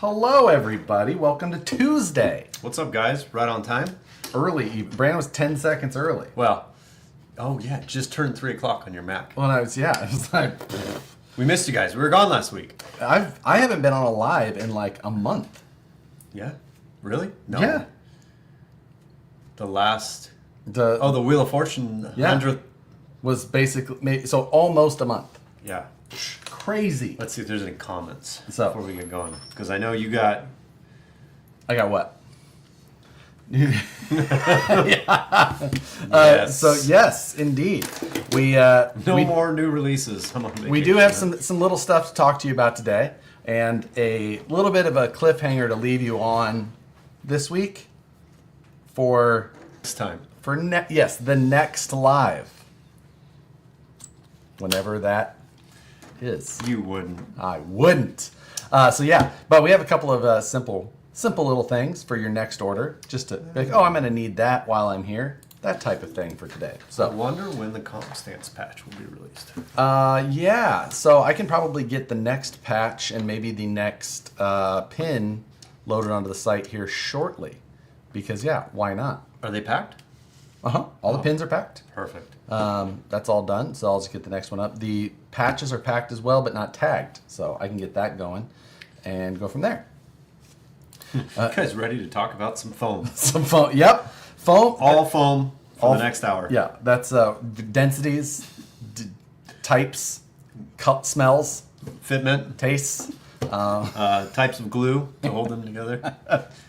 Hello, everybody. Welcome to Tuesday. What's up, guys? Right on time? Early. Brandon was 10 seconds early. Well, oh yeah, it just turned 3 o'clock on your Mac. Well, I was like, We missed you guys. We were gone last week. I haven't been on a live in like a month. Yeah? Really? No. Yeah. The last... The the Wheel of Fortune Yeah. 100th... was basically so almost a month. Yeah. Crazy. Let's see if there's any comments So- before we get going. Because I know you got... I got what? Yes. So yes, indeed, we No we, more new releases. we do have some little stuff to talk to you about today, and a little bit of a cliffhanger to leave you on this week for This time. the next live, whenever that is. You wouldn't. I wouldn't. So yeah, but we have a couple of simple little things for your next order, just to be like, oh, I'm going to need that while I'm here, that type of thing for today. I So wonder when the comp stance patch will be released. yeah, so I can probably get the next patch and maybe the next pin loaded onto the site here shortly, because yeah, why not? Are they packed? All the pins are packed. Perfect. That's all done, so I'll just get the next one up. The patches are packed as well, but not tagged, so I can get that going and go from there. You guys ready to talk about some foam? Some foam. Yep, foam. All foam for All- the next hour. Yeah, that's densities, types, smells, Fitment, tastes, types of glue to hold them together,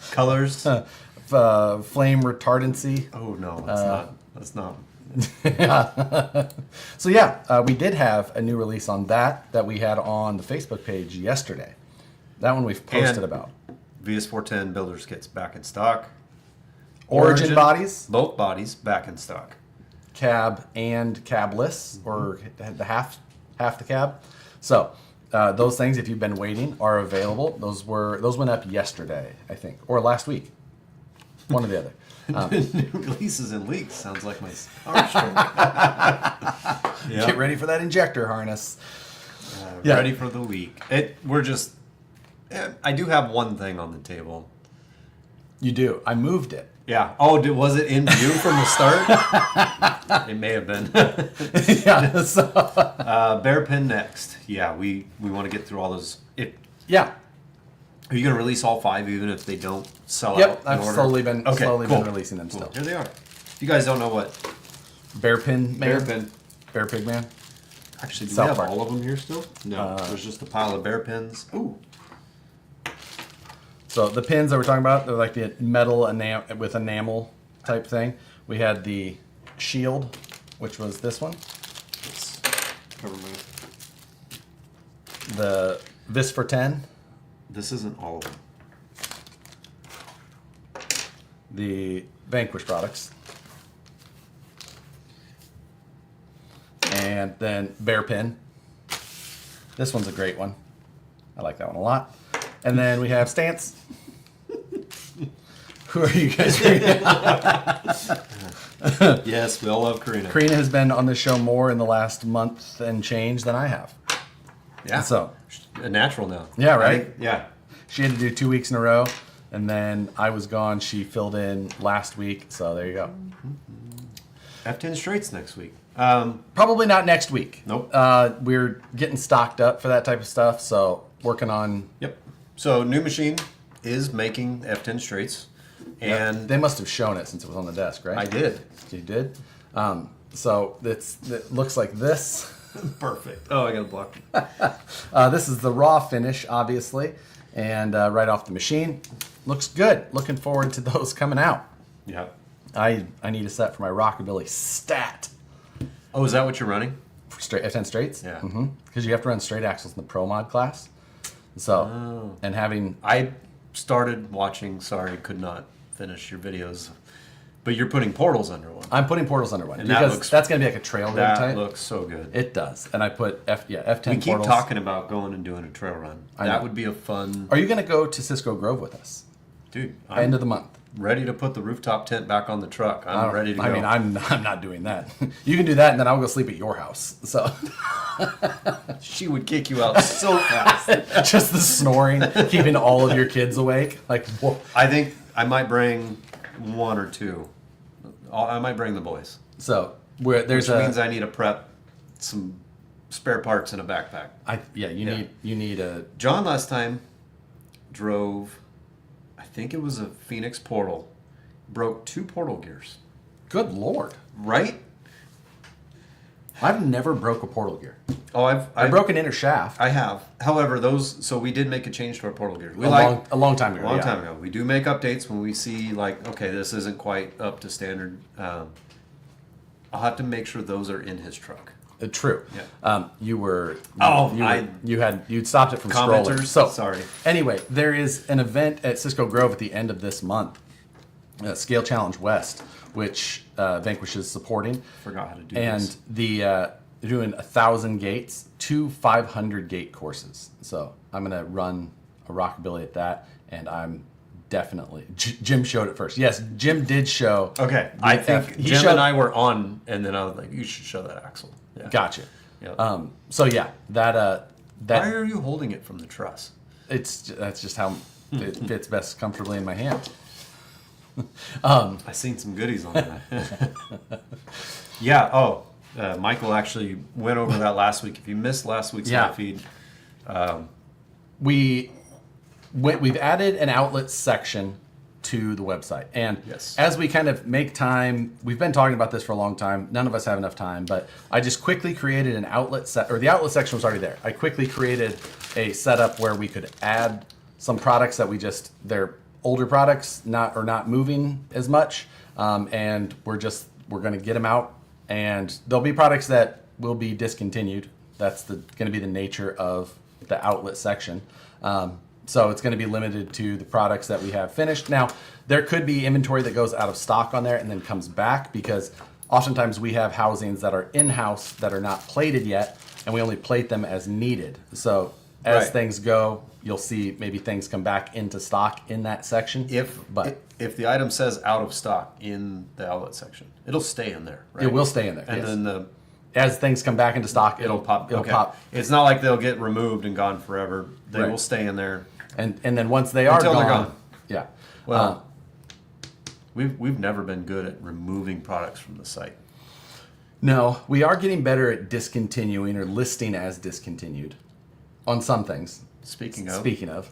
colors. flame retardancy. Oh no, that's not. That's not. So yeah, we did have a new release on that we had on the Facebook page yesterday. That one we've posted And- about. VS410 builders kits back in stock. Origin bodies, both bodies back in stock. cab and cabless, or the half the cab. So those things, if you've been waiting, are available. Those went up yesterday, I think, or last week. One or the other. New releases and leaks sounds like my power stroke. Get ready for that injector harness. Ready for the leak. I do have one thing on the table. You do. I moved it. Yeah. Oh, was it in view from the start? It may have been. Yeah. So, Bear pin next. Yeah, we want to get through all those. yeah. Are you going to release all 5 even if they don't sell out? Yep. in I've order? slowly been cool. releasing them Cool. still. Here they are. If you guys don't know what Bear pin man. bear pin. Bear pig man. Actually, do South we have Park. all of them here still? No. There's just a pile of bear pins. Ooh. So the pins that we're talking about, they're like the metal with enamel type thing. We had the shield, which was this one. Let's cover my... The Vis for 10. This isn't all of them. The Vanquish products. And then Bear Pin. This one's a great one. I like that one a lot. And then we have Stance. Who are you guys reading? Yes, we all love Karina. Karina has been on this show more in the last month and change than I have. Yeah. So, A natural now. Yeah, right? Yeah. she had to do 2 weeks in a row. And then I was gone. She filled in last week. So there you go. F10 straights next week. Probably not next week. Nope. We're getting stocked up for that type of stuff. So working on... Yep. So new machine is making F10 straights. And They must have shown it since it was on the desk, right? I did. You did? So it looks like this. Perfect. Oh, I got a block. This is the raw finish, obviously, and right off the machine. Looks good. Looking forward to those coming out. Yeah. I need a set for my Rockabilly Stat. Oh, is that what you're running? Straight F10 straights? Yeah. Because you have to run straight axles in the Pro Mod class. So, and having... I started watching. Sorry, could not finish your videos. But you're putting portals under one. I'm putting portals under one. And that because looks- that's going to be like a trail run That type. looks so good. It does. And I put F10 We keep portals. talking about going and doing a trail run. I That know. would be a fun... Are you going to go to Cisco Grove with us? Dude, End of the month. ready to put the rooftop tent back on the truck. I'm ready to go. I mean, I'm not doing that. You can do that, and then I'll go sleep at your house. So She would kick you out so fast. just the snoring, keeping all of your kids awake. Like, whoa. I think I might bring one or two. I might bring the boys. So there's Which means I need to prep some spare parts in a backpack. You need a. John last time drove, I think it was a Phoenix Portal, broke 2 portal gears. Good Lord. Right? I've never broke a portal gear. Oh, I broke an inner shaft. I have. However, so we did make a change to our portal gears. A long time ago. A long time ago. We do make updates when we see, like, okay, this isn't quite up to standard. I'll have to make sure those are in his truck. True. Yeah. You'd stopped it from Commenters? scrolling. So sorry. Anyway, there is an event at Cisco Grove at the end of this month, Scale Challenge West, which Vanquish is supporting. Forgot how to do and this. they're doing 1,000 gates, 2 500 gate courses. So I'm gonna run a rockabilly at that, and I'm definitely Jim showed it first. Yes, Jim did show. Okay, I think he Jim showed, and I were on, and then I was like, "You should show that axle." Yeah. Gotcha. Yep. So yeah, that Why are you holding it from the truss? that's just how it fits best comfortably in my hand. I seen some goodies on that. Yeah. Oh, Michael actually went over that last week. If you missed last week's live feed, we've added an outlet section to the website, and yes, as we kind of make time, we've been talking about this for a long time. None of us have enough time, but I just quickly created an outlet the outlet section was already there. I quickly created a setup where we could add some products that they're older products, not moving as much, and we're going to get them out, and there'll be products that will be discontinued. That's going to be the nature of the outlet section. So it's going to be limited to the products that we have finished. Now, there could be inventory that goes out of stock on there and then comes back, because oftentimes we have housings that are in-house that are not plated yet, and we only plate them as needed. So as things go, you'll see maybe things come back into stock in that section. If the item says out of stock in the outlet section, it'll stay in there, right? It will stay in there, and then as things come back into stock, it'll pop. It'll pop. It's not like they'll get removed and gone forever. They will stay in there. And then once they are until gone, they're gone. Yeah. Well, we've never been good at removing products from the site. No, we are getting better at discontinuing or listing as discontinued on some things. Speaking of,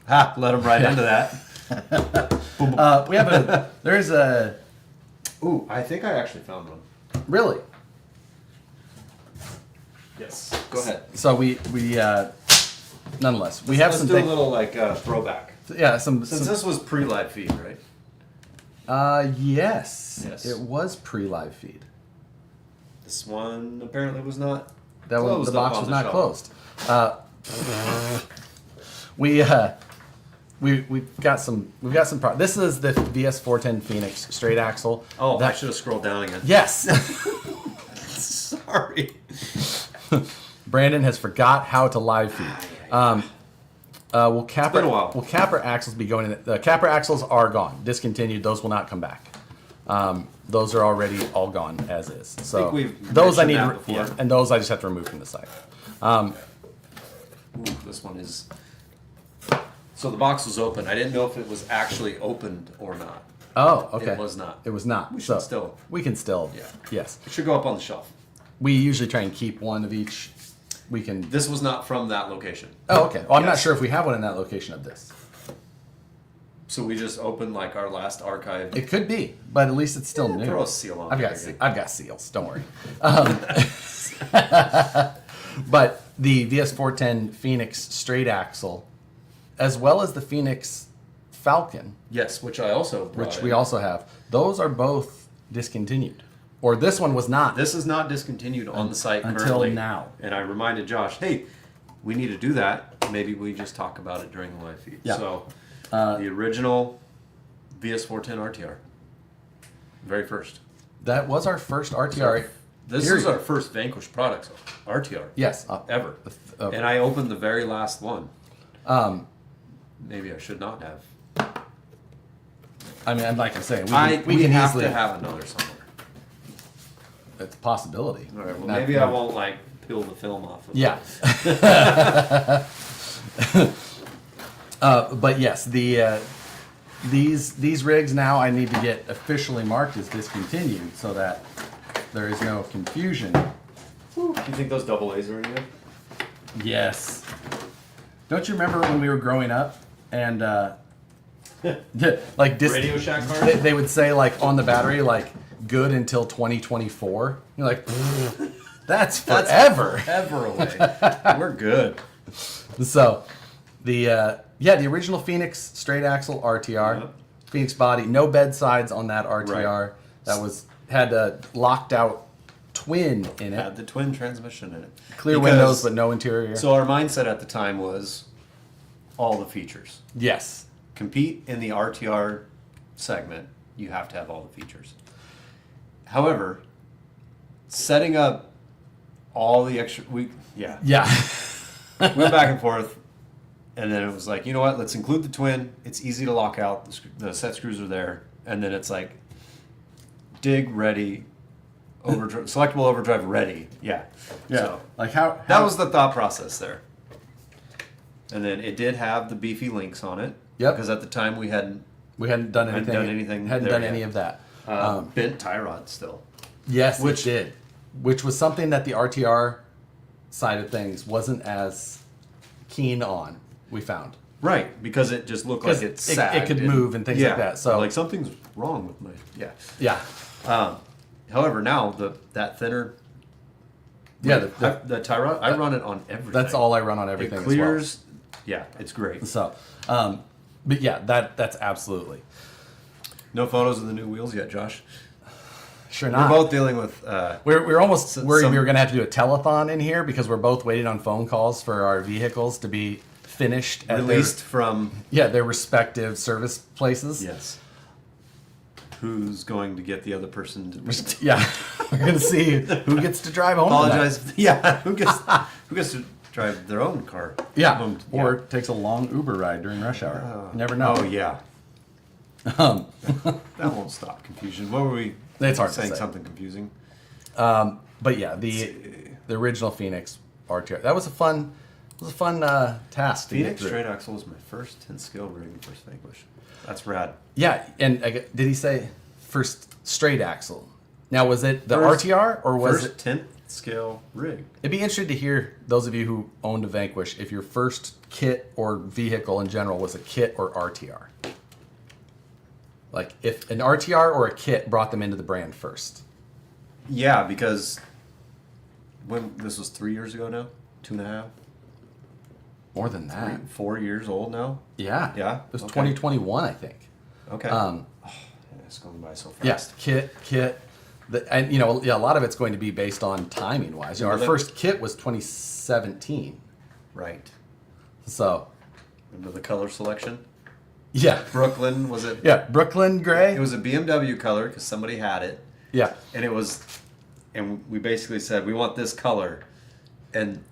let them right into that. We have there's a. Ooh, I think I actually found one. Really? Yes. Go ahead. So we nonetheless, we have Let's some do things. a little throwback. Yeah, Since this was pre-live feed, right? Yes. Yes. It was pre-live feed. This one apparently was not. That one, the box on was the not shelf. closed. We've got some this is the VS410 Phoenix straight axle. Oh, I should have scrolled down again. Yes. Sorry. Brandon has forgot how to live feed. Will capper been a while. Will capper axles be going in? The capper axles are gone, discontinued. Those will not come back. Those are already all gone as is. So think we've those I need, mentioned that before. and those I just have to remove from the site. Ooh, this one is. So the box was open. I didn't know if it was actually opened or not. Oh, okay. It was not. It was not. We should still. We can still. Yeah. Yes. It should go up on the shelf. We usually try and keep one of each. We can. This was not from that location. Oh, okay. Well, I'm not Yes. sure if we have one in that location of this. So we just opened like our last archive. It could be, but at least it's still new. Throw a seal on I've there got again. I've got seals. Don't worry. But the VS410 Phoenix straight axle, as well as the Phoenix Falcon, Yes, which I also brought which in. we also have, those are both discontinued. Or this one was not. This is not discontinued on the site until currently. now. And I reminded Josh, hey, we need to do that. Maybe we just talk about it during the live feed. Yeah. So the original VS410 RTR. Very first. That was our first RTR. This period. is our first Vanquish products RTR. Yes. Ever. And I opened the very last one. Maybe I should not have. I mean, like I'm saying, We can have easily to have another somewhere. It's a possibility. All right, well, Not- maybe I won't like peel the film off of Yeah. But yes, these rigs now I need to get officially marked as discontinued so that there is no confusion. Do you think those double A's are in there? Yes. Don't you remember when we were growing up and like Radio Shack cars? they would say like on the battery like good until 2024. You're like that's forever. Forever away. We're good. So the original Phoenix straight axle RTR, Yep. Phoenix body, no bed sides on that RTR. Right. That had a locked out twin in it. Had the twin transmission in it. Clear Because- windows but no interior. So our mindset at the time was all the features. Yes. Compete in the RTR segment, you have to have all the features. However, setting up all the extra, Yeah. went back and forth, and then it was like, you know what? Let's include the twin. It's easy to lock out. The set screws are there, and then it's like, dig ready, overdrive, selectable overdrive ready. Yeah. Yeah. So Like how that was the thought process there. And then it did have the beefy links on it. Yep. Because at the time we hadn't we hadn't done Hadn't anything. done anything Hadn't there done yet. any of that. bent tie rod still. Yes, Which- it did. Which was something that the RTR side of things wasn't as keen on. We found. Right, because it just looked like 'Cause it it sagged. could move and things like that, so- like something's wrong with my Yeah. However, now that thinner. Yeah, the tie rod. I run it on everything. That's all I run on everything. It clears. Yeah, it's great. As well. So, but yeah, that's absolutely. No photos of the new wheels yet, Josh. Sure We're not. both dealing with. We're almost worried some- we were going to have to do a telethon in here because we're both waiting on phone calls for our vehicles to be finished at released from. their respective service places. Yes. Who's going to get the other person to Yeah, we're going to see who gets to drive home. tonight. apologize? Yeah, who gets to drive their own car? Yeah, Home- or takes a long Uber ride during rush hour. Never know. Oh yeah. That won't stop confusion. What were we? It's hard to saying say. something confusing. But yeah, the original Phoenix RTR. That was a fun task to get Phoenix through. straight axle was my first 10 scale rig, first Vanquish. That's rad. Yeah, and did he say first straight axle? Now was it the First- RTR or was First it? 10th scale rig. It'd be interesting to hear those of you who owned a Vanquish if your first kit or vehicle in general was a kit or RTR. Like if an RTR or a kit brought them into the brand first. Yeah, because when this was 3 years ago now, 2.5, More than that. 4 years old now. Yeah. Yeah? It was Okay. 2021, I think. Okay. It's going by so fast. Yes, kit. And a lot of it's going to be based on timing wise. Our Remember that- first kit was 2017. Right. So, Remember the color selection? yeah. Brooklyn was it? Yeah, Brooklyn gray. It was a BMW color because somebody had it. Yeah. And we basically said we want this color, and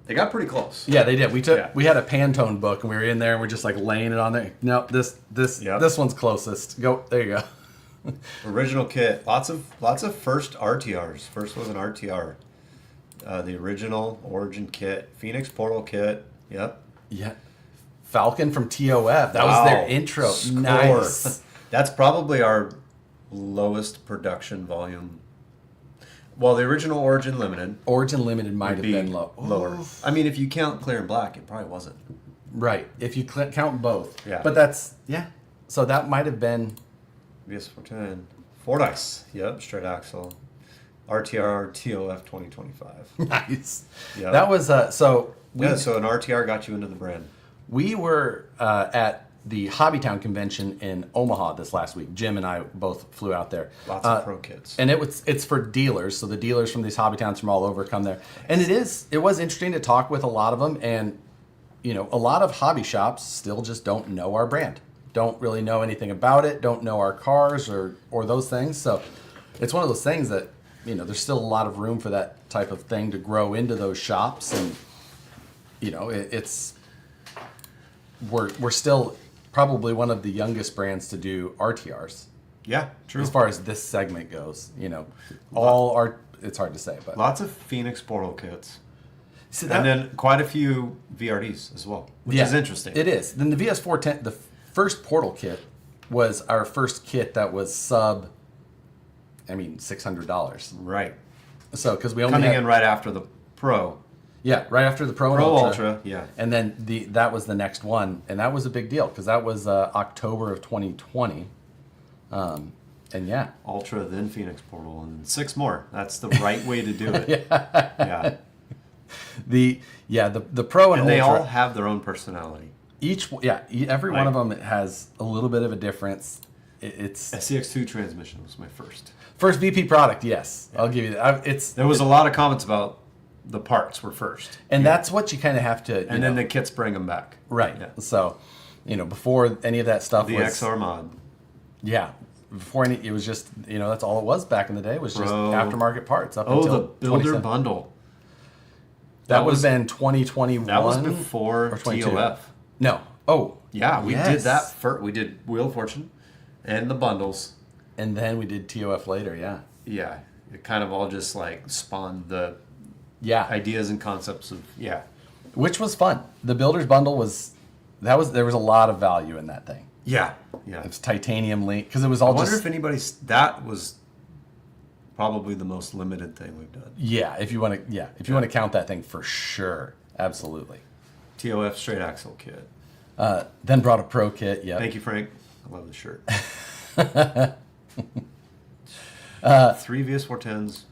they got pretty close. Yeah, they did. Yeah. We had a Pantone book and we were in there and we're just like laying it on there. No, this Yep. this one's closest. Go there you go. Original kit, lots of first RTRs. First was an RTR, the original Origin kit, Phoenix Portal kit. Yep. Yeah. Falcon from TOF. That Wow. was their intro. Score. Nice. That's probably our lowest production volume. Well, the original Origin Limited Origin Limited might would have be been low. lower. Oof. I mean, if you count clear and black, it probably wasn't. Right. If you count both. Yeah. But that's So that might have been BS 410. Fordyce. Yep, straight axle. RTR TOF 2025. nice. Yeah. That was so we Yeah, so an RTR got you into the brand. we were at the Hobbytown convention in Omaha this last week. Jim and I both flew out there. Lots of pro kits. And it's for dealers, so the dealers from these hobby towns from all over come there. And it was interesting to talk with a lot of them, and a lot of hobby shops still just don't know our brand, don't really know anything about it, don't know our cars or those things. So it's one of those things that there's still a lot of room for that type of thing to grow into those shops, and it's we're still probably one of the youngest brands to do RTRs Yeah, true. as far as this segment goes. All art. It's hard to say, but Lots of Phoenix portal kits. See, And then quite a few VRDs as well, which is interesting. It is. Then the VS410, the first portal kit was our first kit that was $600. Right. So because we only Coming had, in right after the Pro. yeah, right after the Pro and Pro Ultra. Ultra, yeah. And then that was the next one, and that was a big deal because that was October of 2020. And yeah, Ultra, then Phoenix portal, and 6 more. That's the right way to do it. Yeah. the Pro and And they Ultra, all have their own personality. every one Like- of them has a little bit of a difference. It's SCX2 transmission was my first. first VP product. Yes, I'll give you that. There was a lot of comments about the parts were first. And that's what you kind of have to. And then the kits bring them back. right. Yeah. So, before any of that stuff The was XR mod. yeah. Before it was just that's all it was back in the day was just Bro. aftermarket parts up Oh, until the builder 27. bundle. That would have been 2021. That was before or 22. TOF. No. Oh. Yeah, we yes. did that first. We did Wheel of Fortune and the bundles. And then we did TOF later. Yeah. Yeah, it kind of all just like spawned the Yeah. ideas and concepts of Which was fun. The builder's bundle there was a lot of value in that thing. yeah. It's titanium link because it was I all wonder just if anybody's that was probably the most limited thing we've done. if you want to count that thing for sure, absolutely. TOF straight axle kit. Then brought a pro kit. Yeah. Thank you, Frank. I love the shirt. 3 VS410s,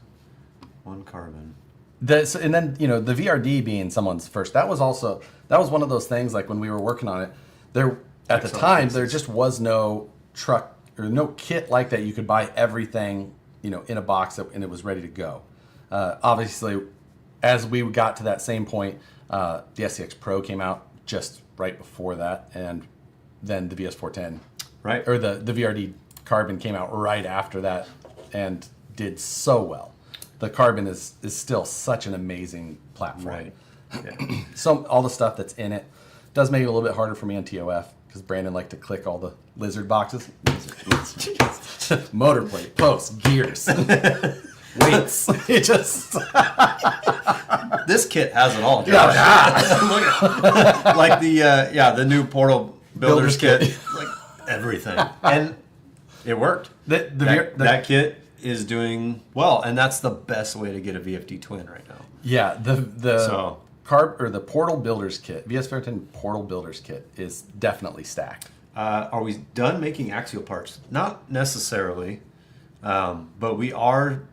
1 carbon. And then the VRD being someone's first. That was one of those things like when we were working on it. There at the Excellent time pieces. there just was no truck or no kit like that. You could buy everything in a box and it was ready to go. Obviously, as we got to that same point, the SCX Pro came out just right before that, and then the VS410 Right. or the VRD Carbon came out right after that and did so well. The Carbon is still such an amazing platform. Right. Yeah. So all the stuff that's in it does make it a little bit harder for me on TOF because Brandon liked to click all the lizard boxes. Motor plate, posts, gears, weights. It just This kit has it all. Josh. yeah. Look at like the new portal builders Builders kit, like everything, and it worked. That kit is doing well, and that's the best way to get a VFD twin right now. Yeah, the So- the Portal Builders kit, VS410 Portal Builders kit is definitely stacked. Are we done making axial parts? Not necessarily, but we are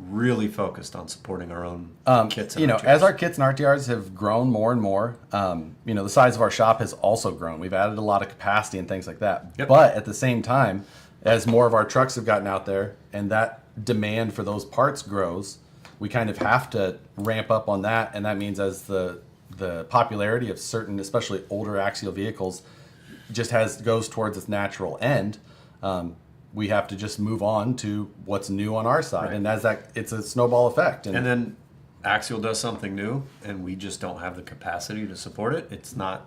really focused on supporting our own kits. And RTRs. As our kits and RTRs have grown more and more, the size of our shop has also grown. We've added a lot of capacity and things like that. Yep. But at the same time, as more of our trucks have gotten out there and that demand for those parts grows, we kind of have to ramp up on that. And that means as the popularity of certain, especially older axial vehicles, just goes towards its natural end, we have to just move on to what's new on our side. Right. And as that, it's a snowball effect. And then axial does something new, and we just don't have the capacity to support it. It's not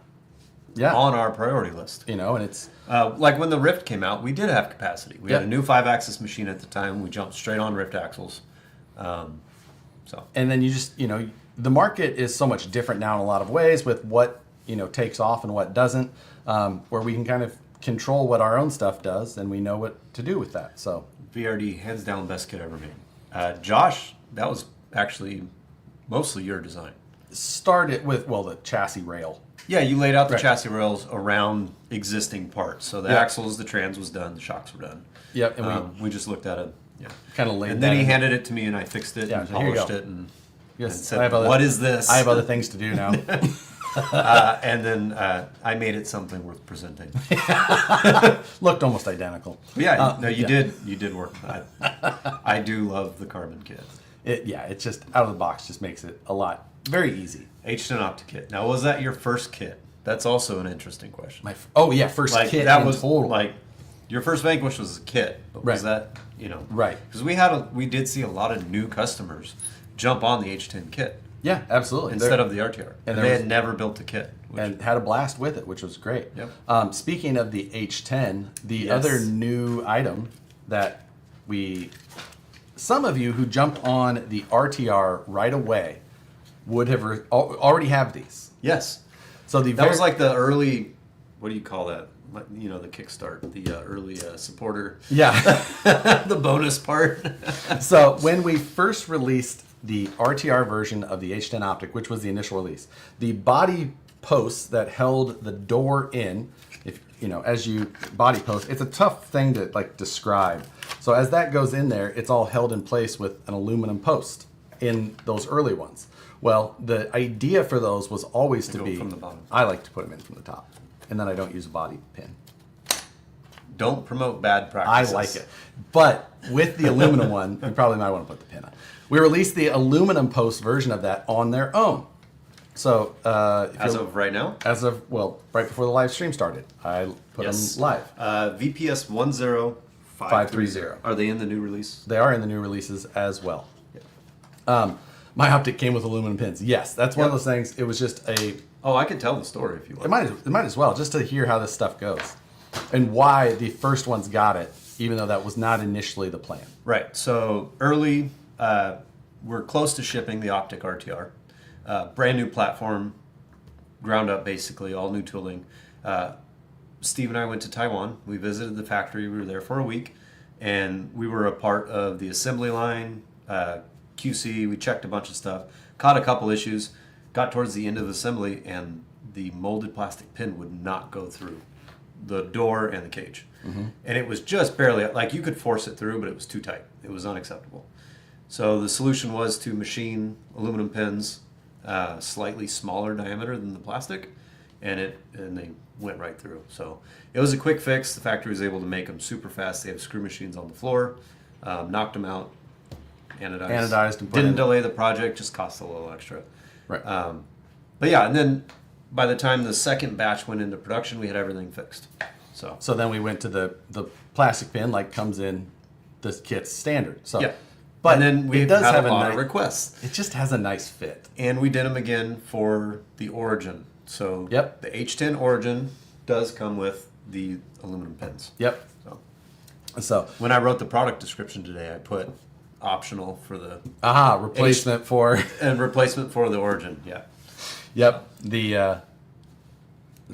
on our priority list. and it's Like when the Rift came out, we did have capacity. We had Yep. a new 5-axis machine at the time. We jumped straight on Rift axles. and then you just the market is so much different now in a lot of ways with what takes off and what doesn't, where we can kind of control what our own stuff does and we know what to do with that. So VRD, hands down, best kit ever made. Josh, that was actually mostly your design. started with the chassis rail. Yeah, you laid out the Right. chassis rails around existing parts. So the Yeah. axles, the trans was done, the shocks were done. Yep, and We just looked at it. Yeah. kind of laid And that then he in. handed it to me, and I fixed it Yeah, and so here you polished go. it, and Yes, said, "What is this?" I have other things to do now. And then I made it something worth presenting. Looked almost identical. Yeah, no, you did. You did work. I do love the carbon kit. It just out of the box just makes it very easy. H10 OptiKit. Now, was that your first kit? That's also an interesting question. First Like kit that in was total. like your first Vanquish was a kit, but was Right. that Right. Because we did see a lot of new customers jump on the H10 kit. Yeah, absolutely. instead of the RTR. And there they was- had never built a kit. And had a blast with it, which was great. Yep. Speaking of the H10, the Yes. other new item that some of you who jumped on the RTR right away would have already have these. Yes. So That was like the early, what do you call that? You know, the kickstart, the early supporter. yeah. The bonus part. So when we first released the RTR version of the H10 Optic, which was the initial release, the body posts that held the door in, if you know, as you body post, it's a tough thing to like describe. So as that goes in there, it's all held in place with an aluminum post in those early ones. Well, the idea for those was always to go be from the bottom. I like to put them in from the top, and then I don't use a body pin. Don't promote bad I practices. like it. But with the aluminum one, you probably might want to put the pin on. We released the aluminum post version of that on their own. So As of right now? right before the live stream started, I put them live. VPS 10530. Are they in the new release? They are in the new releases as well. My optic came with aluminum pins. Yes, that's one of those things. It was just Oh, I could tell the story if you want. it might as well, just to hear how this stuff goes and why the first ones got it, even though that was not initially the plan. Right. So early, we're close to shipping the Optic RTR. Brand new platform, ground up basically, all new tooling. Steve and I went to Taiwan. We visited the factory. We were there for a week, and we were a part of the assembly line, QC. We checked a bunch of stuff, caught a couple issues, got towards the end of assembly, and the molded plastic pin would not go through the door and the cage. And it was just barely, like you could force it through, but it was too tight. It was unacceptable. So the solution was to machine aluminum pins, slightly smaller diameter than the plastic, and they went right through. So it was a quick fix. The factory was able to make them super fast. They have screw machines on the floor, knocked them out, Anodized and put didn't in. delay the project, just cost a little extra. Right. But yeah, and then by the time the second batch went into production, we had everything fixed. So then we went to the plastic pin, like comes in the kit's standard. So, yeah, but and then we it does had have a lot of nice, requests. It just has a nice fit. And we did them again for the Origin. So Yep. the H10 Origin does come with the aluminum pins. Yep. So So, when I wrote the product description today, I put optional for the replacement for. and replacement for the Origin. Yeah. Yep. The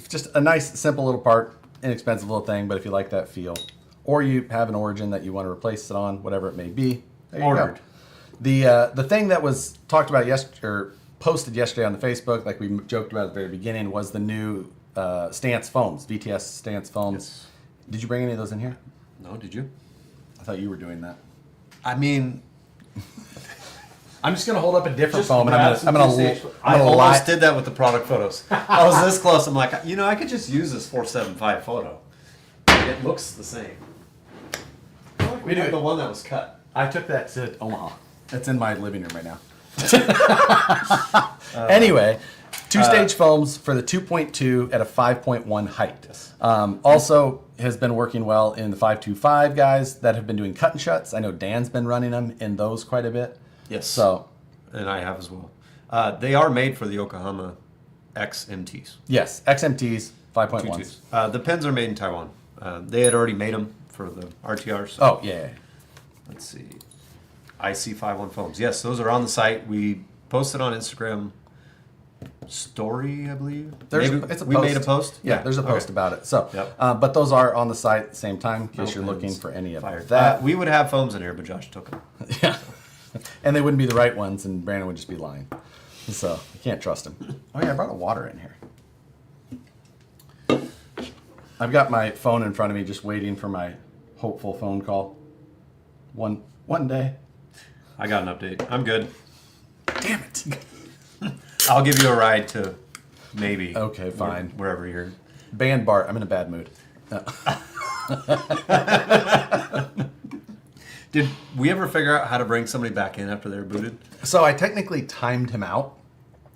just a nice, simple little part, inexpensive little thing. But if you like that feel, or you have an Origin that you want to replace it on, whatever it may be, there you Ordered. go. The thing that was talked about yesterday, or posted yesterday on the Facebook, like we joked about at the very beginning, was the new stance foams, VTS stance foams. Yes. Did you bring any of those in here? No, did you? I thought you were doing that. I mean, I'm just gonna hold up a different Just foam, and grab I'm some gonna two-stage- I I'm gonna almost lie. did that with the product photos. I was this close. I'm like, I could just use this 475 photo. It looks the same. We do did it. the one that was cut. I took that to Omaha. It's in my living room right now. Anyway, two-stage foams for the 2.2 at a 5.1 height. Yes. Also has been working well in the 5.25 guys that have been doing cut and shuts. I know Dan's been running them in those quite a bit. Yes. So, And I have as well. They are made for the Yokohama XMTs. yes, XMTs 5.1s. The pins are made in Taiwan. They had already made them for the RTRs. Oh, yeah. Let's see. IC51 foams. Yes, those are on the site. We posted on Instagram story, I believe. It's a we post. made a post? Yeah, there's a post Okay. about it. So, Yep. but those are on the site at the same time in case you're No looking pins. for any of Fired. that. We would have foams in here, but Josh took them. Yeah. And they wouldn't be the right ones, and Brandon would just be lying. So, you can't trust him. Oh, yeah, I brought a water in here. I've got my phone in front of me just waiting for my hopeful phone call. One day. I got an update. I'm good. Damn it. I'll give you a ride to maybe. Okay, fine. Wherever you're. Band Bart, I'm in a bad mood. Did we ever figure out how to bring somebody back in after they're booted? So, I technically timed him out.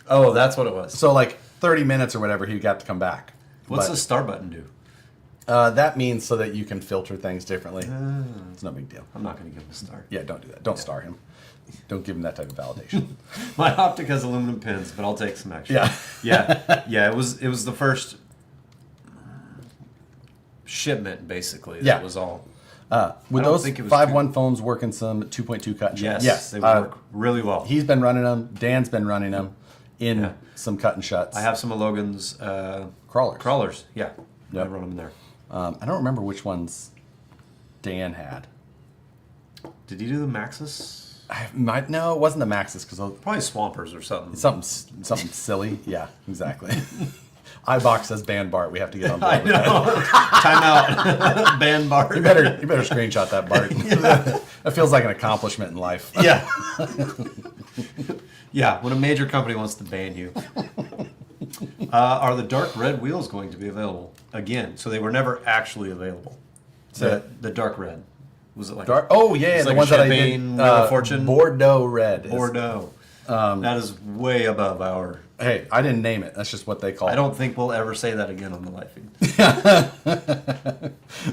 Oh, that's what it was. So, like 30 minutes or whatever, he got to come back. What's But, the star button do? That means so that you can filter things differently. It's no big deal. I'm not going to give him a star. Yeah, don't do that. Don't star him. Don't give him that type of validation. My optic has aluminum pins, but I'll take some extra. Yeah. It was the first shipment, basically. Yeah. That was all. Would don't those think it was 5.1 phones work in some 2.2 cut and shut? Yes, they work really well. He's been running them. Dan's been running them in some cut and shuts. I have some of Logan's crawlers. Yeah, Yep. I run them in there. I don't remember which ones Dan had. Did he do the Maxis? No, it wasn't the Maxis because Probably Swampers or something. something silly. Yeah, exactly. iBox says ban Bart. We have to get on board. I know. Time out. Ban Bart. You better screenshot that, Bart. That feels like an accomplishment in life. Yeah. Yeah, when a major company wants to ban you. Are the dark red wheels going to be available again? So they were never actually available. The dark red. Was it like Dark? Oh yeah, it's the like ones a that I champagne did. Wheel of Fortune? Bordeaux red. Bordeaux. That is way above our. Hey, I didn't name it. That's just what they call it. I don't think we'll ever say that again on the live feed.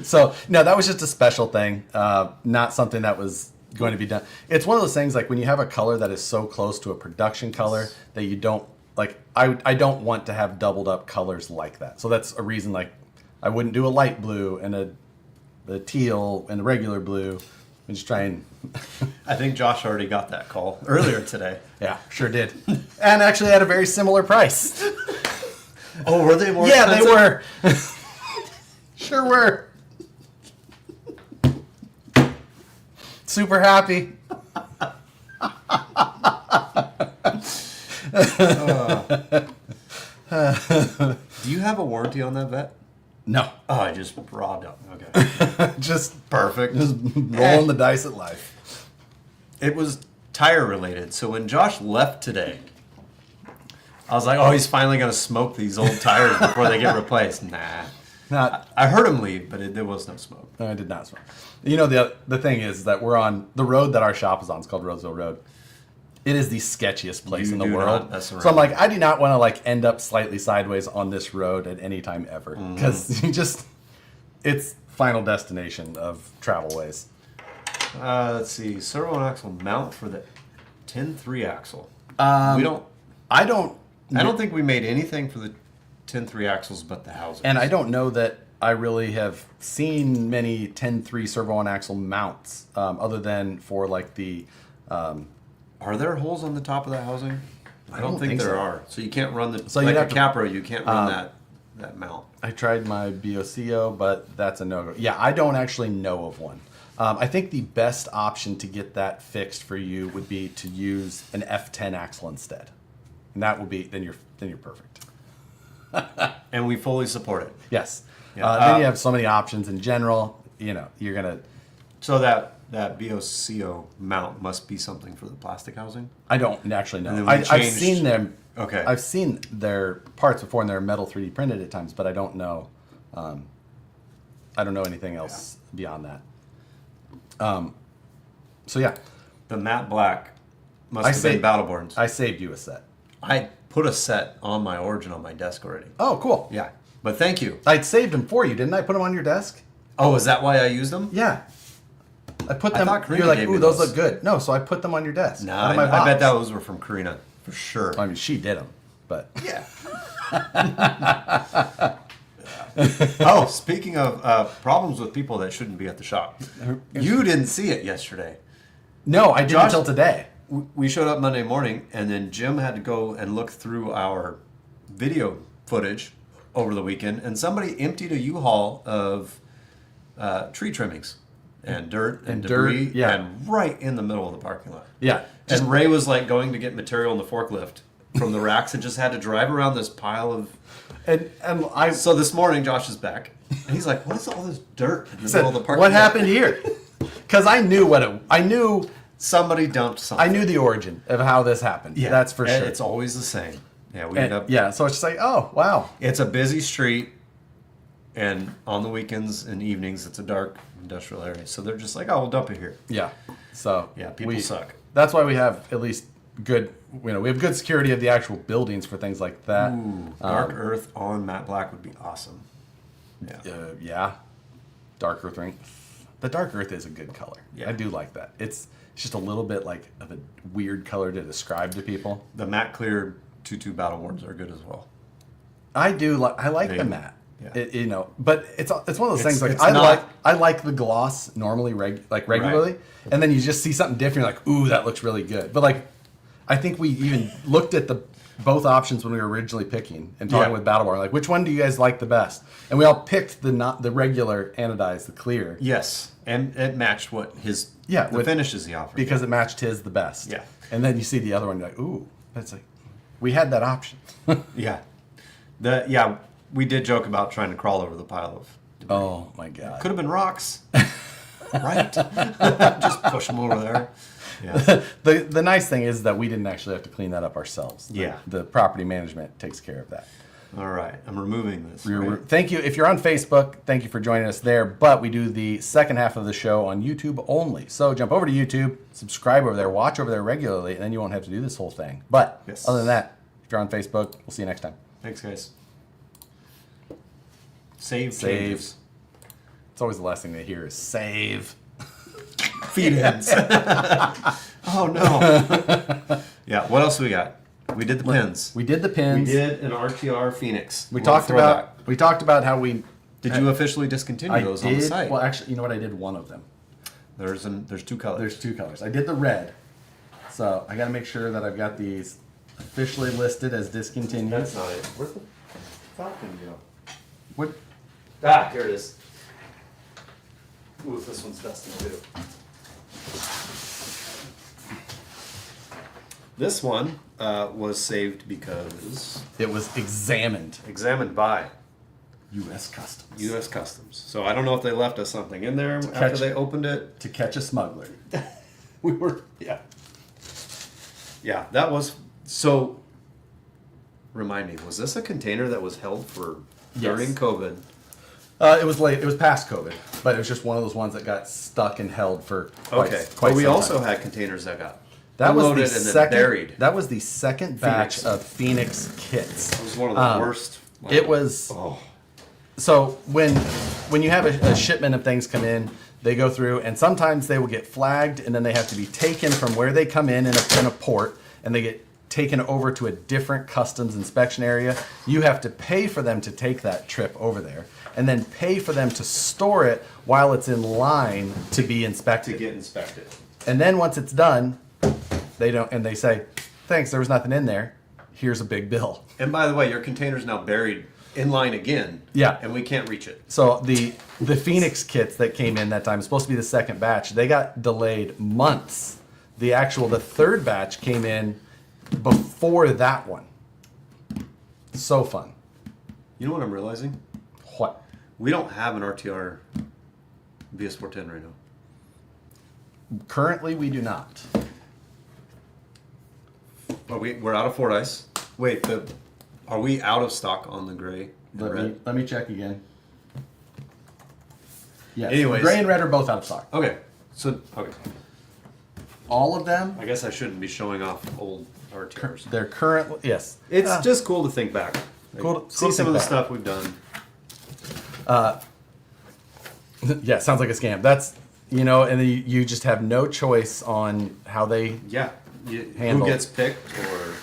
So no, that was just a special thing, not something that was going to be done. It's one of those things like when you have a color that is so close to a production color that you don't like. I don't want to have doubled up colors like that. So that's a reason like I wouldn't do a light blue and a teal and a regular blue. And just try and. I think Josh already got that call earlier today. Yeah, sure did, and actually at a very similar price. Oh, were they more? Yeah, expensive? they were. Sure were. Super happy. Do you have a warranty on that vet? No, Oh, I just robbed up. Okay. just Perfect. rolling the dice at life. It was tire related. So when Josh left today, I was like, oh, he's finally going to smoke these old tires before they get replaced. Nah. Not. I heard him leave, but there was no smoke. No, I did not smoke. You know the thing is that we're on the road that our shop is on. It's called Roseville Road. It is the sketchiest place You in the do world. not mess around. So I'm like, I do not want to like end up slightly sideways on this road at any time ever Mm-hmm. because it's final destination of travel ways. Let's see. Servo and axle mount for the 10-3 axle. I I don't think we made anything for the 10-3 axles but the housings. And I don't know that I really have seen many 10-3 servo on axle mounts other than for like the. Are there holes on the top of that housing? I don't think there so. are. So you can't run the So like you'd a have to- Capra. You can't run that mount. I tried my BOCO, but that's a no-go. Yeah, I don't actually know of one. I think the best option to get that fixed for you would be to use an F10 axle instead, and that will be then you're perfect. And we fully support it. Yes. Yeah. Then you have so many options in general. You know, you're gonna. So that BOCO mount must be something for the plastic housing. I don't actually And know. then we I've changed- seen them. Okay. I've seen their parts before, and they're metal 3D printed at times, but I don't know. I don't know anything else beyond that. So yeah, The matte black must I have been saved- Battleborns. I saved you a set. I put a set on my Origin on my desk already. Oh, cool. Yeah, but thank you. I saved them for you, didn't I? Put them on your desk. Oh, is that why I used them? Yeah. I put I them. thought Karina You're like, gave ooh, me those those." look good. No, so I put them on your desk. No, out of I my box. bet those were from Karina for sure. I mean, she did them, but Yeah. Oh, speaking of problems with people that shouldn't be at the shop, you didn't see it yesterday. no, I didn't Josh- until today. We showed up Monday morning, and then Jim had to go and look through our video footage over the weekend, and somebody emptied a U-Haul of tree trimmings and dirt and dirt, debris, yeah. and right in the middle of the parking lot. Yeah, And Ray was like going to get material in the forklift from the racks and just had to drive around this pile of. and I So this morning, Josh is back, and he's like, "What is all this dirt in the said, middle of the parking what lot?" happened here? Because I knew Somebody dumped something. I knew the origin of how this happened. Yeah, That's for and sure. It's always the same. Yeah, we end And, up. yeah, so it's just like, oh wow, It's a busy street, and on the weekends and evenings, it's a dark industrial area. So they're just like, "Oh, we'll dump it here." yeah. So Yeah, people suck. That's why we have at least good. You know, we have good security of the actual buildings for things like that. Ooh, dark earth on matte black would be awesome. Yeah. Yeah, dark earth ring. The dark earth is a good color. Yeah. I do like that. It's just a little bit like of a weird color to describe to people. The matte clear 2-2 battle worns are good as well. I do like. I like the Big. matte. Yeah. But it's one of those things like it's I not- like the gloss normally regularly, and then you just see something different. You're like, ooh, that looks really good. But like, I think we even looked at both options when we were originally picking and talking with Battle Bar. Like, which one do you guys like the best? And we all picked the regular anodized, the clear. Yes, and it matched what the finishes he offered. Because it matched his the best. Yeah. And then you see the other one, you're like, ooh, that's like, we had that option. Yeah. We did joke about trying to crawl over the pile of debris. Oh my God. Could have been rocks. Right? Just push them over there. Yeah. The nice thing is that we didn't actually have to clean that up ourselves. Yeah. The property management takes care of that. All right. I'm removing this. Thank you. If you're on Facebook, thank you for joining us there. But we do the second half of the show on YouTube only. So jump over to YouTube, subscribe over there, watch over there regularly, and then you won't have to do this whole thing. But other than that, if you're on Facebook, we'll see you next time. Thanks, guys. Save. It's always the last thing they hear is save. Feed ends. Oh, no. Yeah, what else we got? We did the pins. We did the pins. We did an RTR Phoenix. We talked about how we... Did you officially discontinue those on the site? Well, actually, you know what? I did one of them. There's two colors. There's two colors. I did the red. So I got to make sure that I've got these officially listed as discontinued. That's not it. Where's the Falcon go? What? Ah, here it is. Ooh, this one's dusty too. This one was saved because It was examined. examined by U.S. Customs. U.S. Customs. So I don't know if they left us something in there after catch they it. opened it. To catch a smuggler. We were, yeah. That was so. Remind me, was this a container that was held for during Yes. COVID? It was late. It was past COVID, but it was just one of those ones that got stuck and held for quite But we some also time. had containers that got That was unloaded the and then second. buried. That was the second batch Phoenix. of Phoenix kits. It was one of the worst. It was. Oh, So when you have a shipment of things come in, they go through, and sometimes they will get flagged, and then they have to be taken from where they come in a port, and they get taken over to a different customs inspection area. You have to pay for them to take that trip over there, and then pay for them to store it while it's in line to be inspected. to get inspected. And then once it's done, they say, thanks, there was nothing in there. Here's a big bill. And by the way, your container's now buried in line again. Yeah. And we can't reach it. So the Phoenix kits that came in that time, it's supposed to be the second batch. They got delayed months. The third batch came in before that one. So fun. You know what I'm realizing? What? We don't have an RTR BS410 right now. Currently, we do not. We're out of Fordyce. Wait, are we out of stock on the gray and red? Let me check again. Yes. Anyways. Gray and red are both out of stock. Okay. All of them. I guess I shouldn't be showing off old RTRs. They're currently yes. It's just cool to think back. Cool to see some of think the back. stuff we've done. Yeah, sounds like a scam. That's and then you just have no choice on how they. Yeah. Who Handle. gets picked or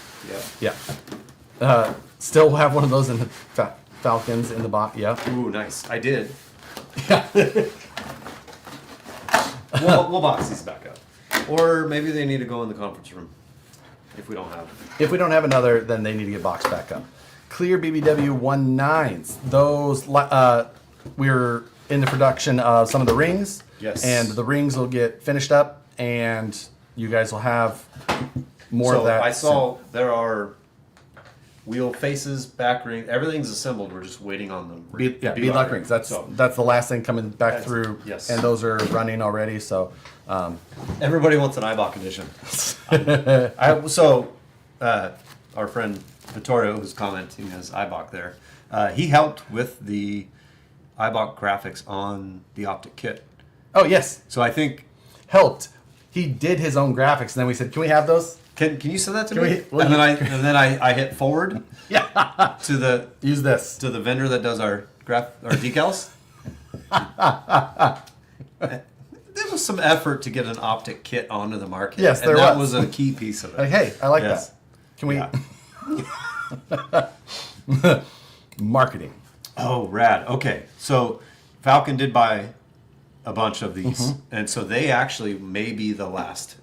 Yeah. Still have one of those in the Falcons in the box. Yeah. Ooh, nice. I did. Yeah. We'll box these back up. Or maybe they need to go in the conference room if we don't have them. If we don't have another, then they need to get boxed back up. Clear BBW 19s. Those we're in the production of some of the rings. Yes. And the rings will get finished up, and you guys will have more of that. I saw there are wheel faces, back ring, everything's assembled. We're just waiting on them. beadlock rings. That's the last thing coming back through. yes. And those are running already. So Everybody wants an IBOC edition. Our friend Vittorio, who's commenting as IBOC there, he helped with the IBOC graphics on the optic kit. oh yes, So I think helped. He did his own graphics, and then we said, "Can we have those?" can you send that to Can me? we- and then I hit forward Yeah. to the Use this. vendor that does our decals. There was some effort to get an optic kit onto the market. Yes, and there that was. was a key piece of it. Like, hey, I like Yes. that. Can we Yeah. marketing? Oh, rad. Okay, so Falcon did buy a bunch of these, and so they actually may be the last.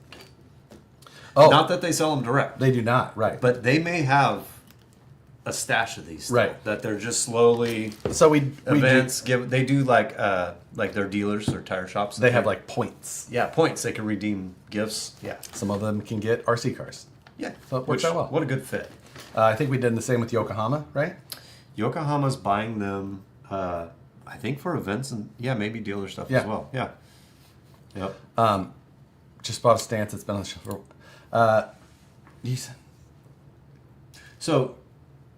Oh, Not that they sell them direct, they do not. Right. but they may have a stash of these. Still, Right. That they're just slowly So we do, events give. They do like their dealers or tire shops. they have like points. yeah, points. They can redeem gifts. Yeah. Some of them can get RC cars. Yeah. So it works out well. What a good fit. I think we did the same with Yokohama, right? Yokohama's buying them, I think for events and maybe dealer stuff Yeah. as well. Yeah. Yep. Just bought a stance. It's been on the show for. You said, So,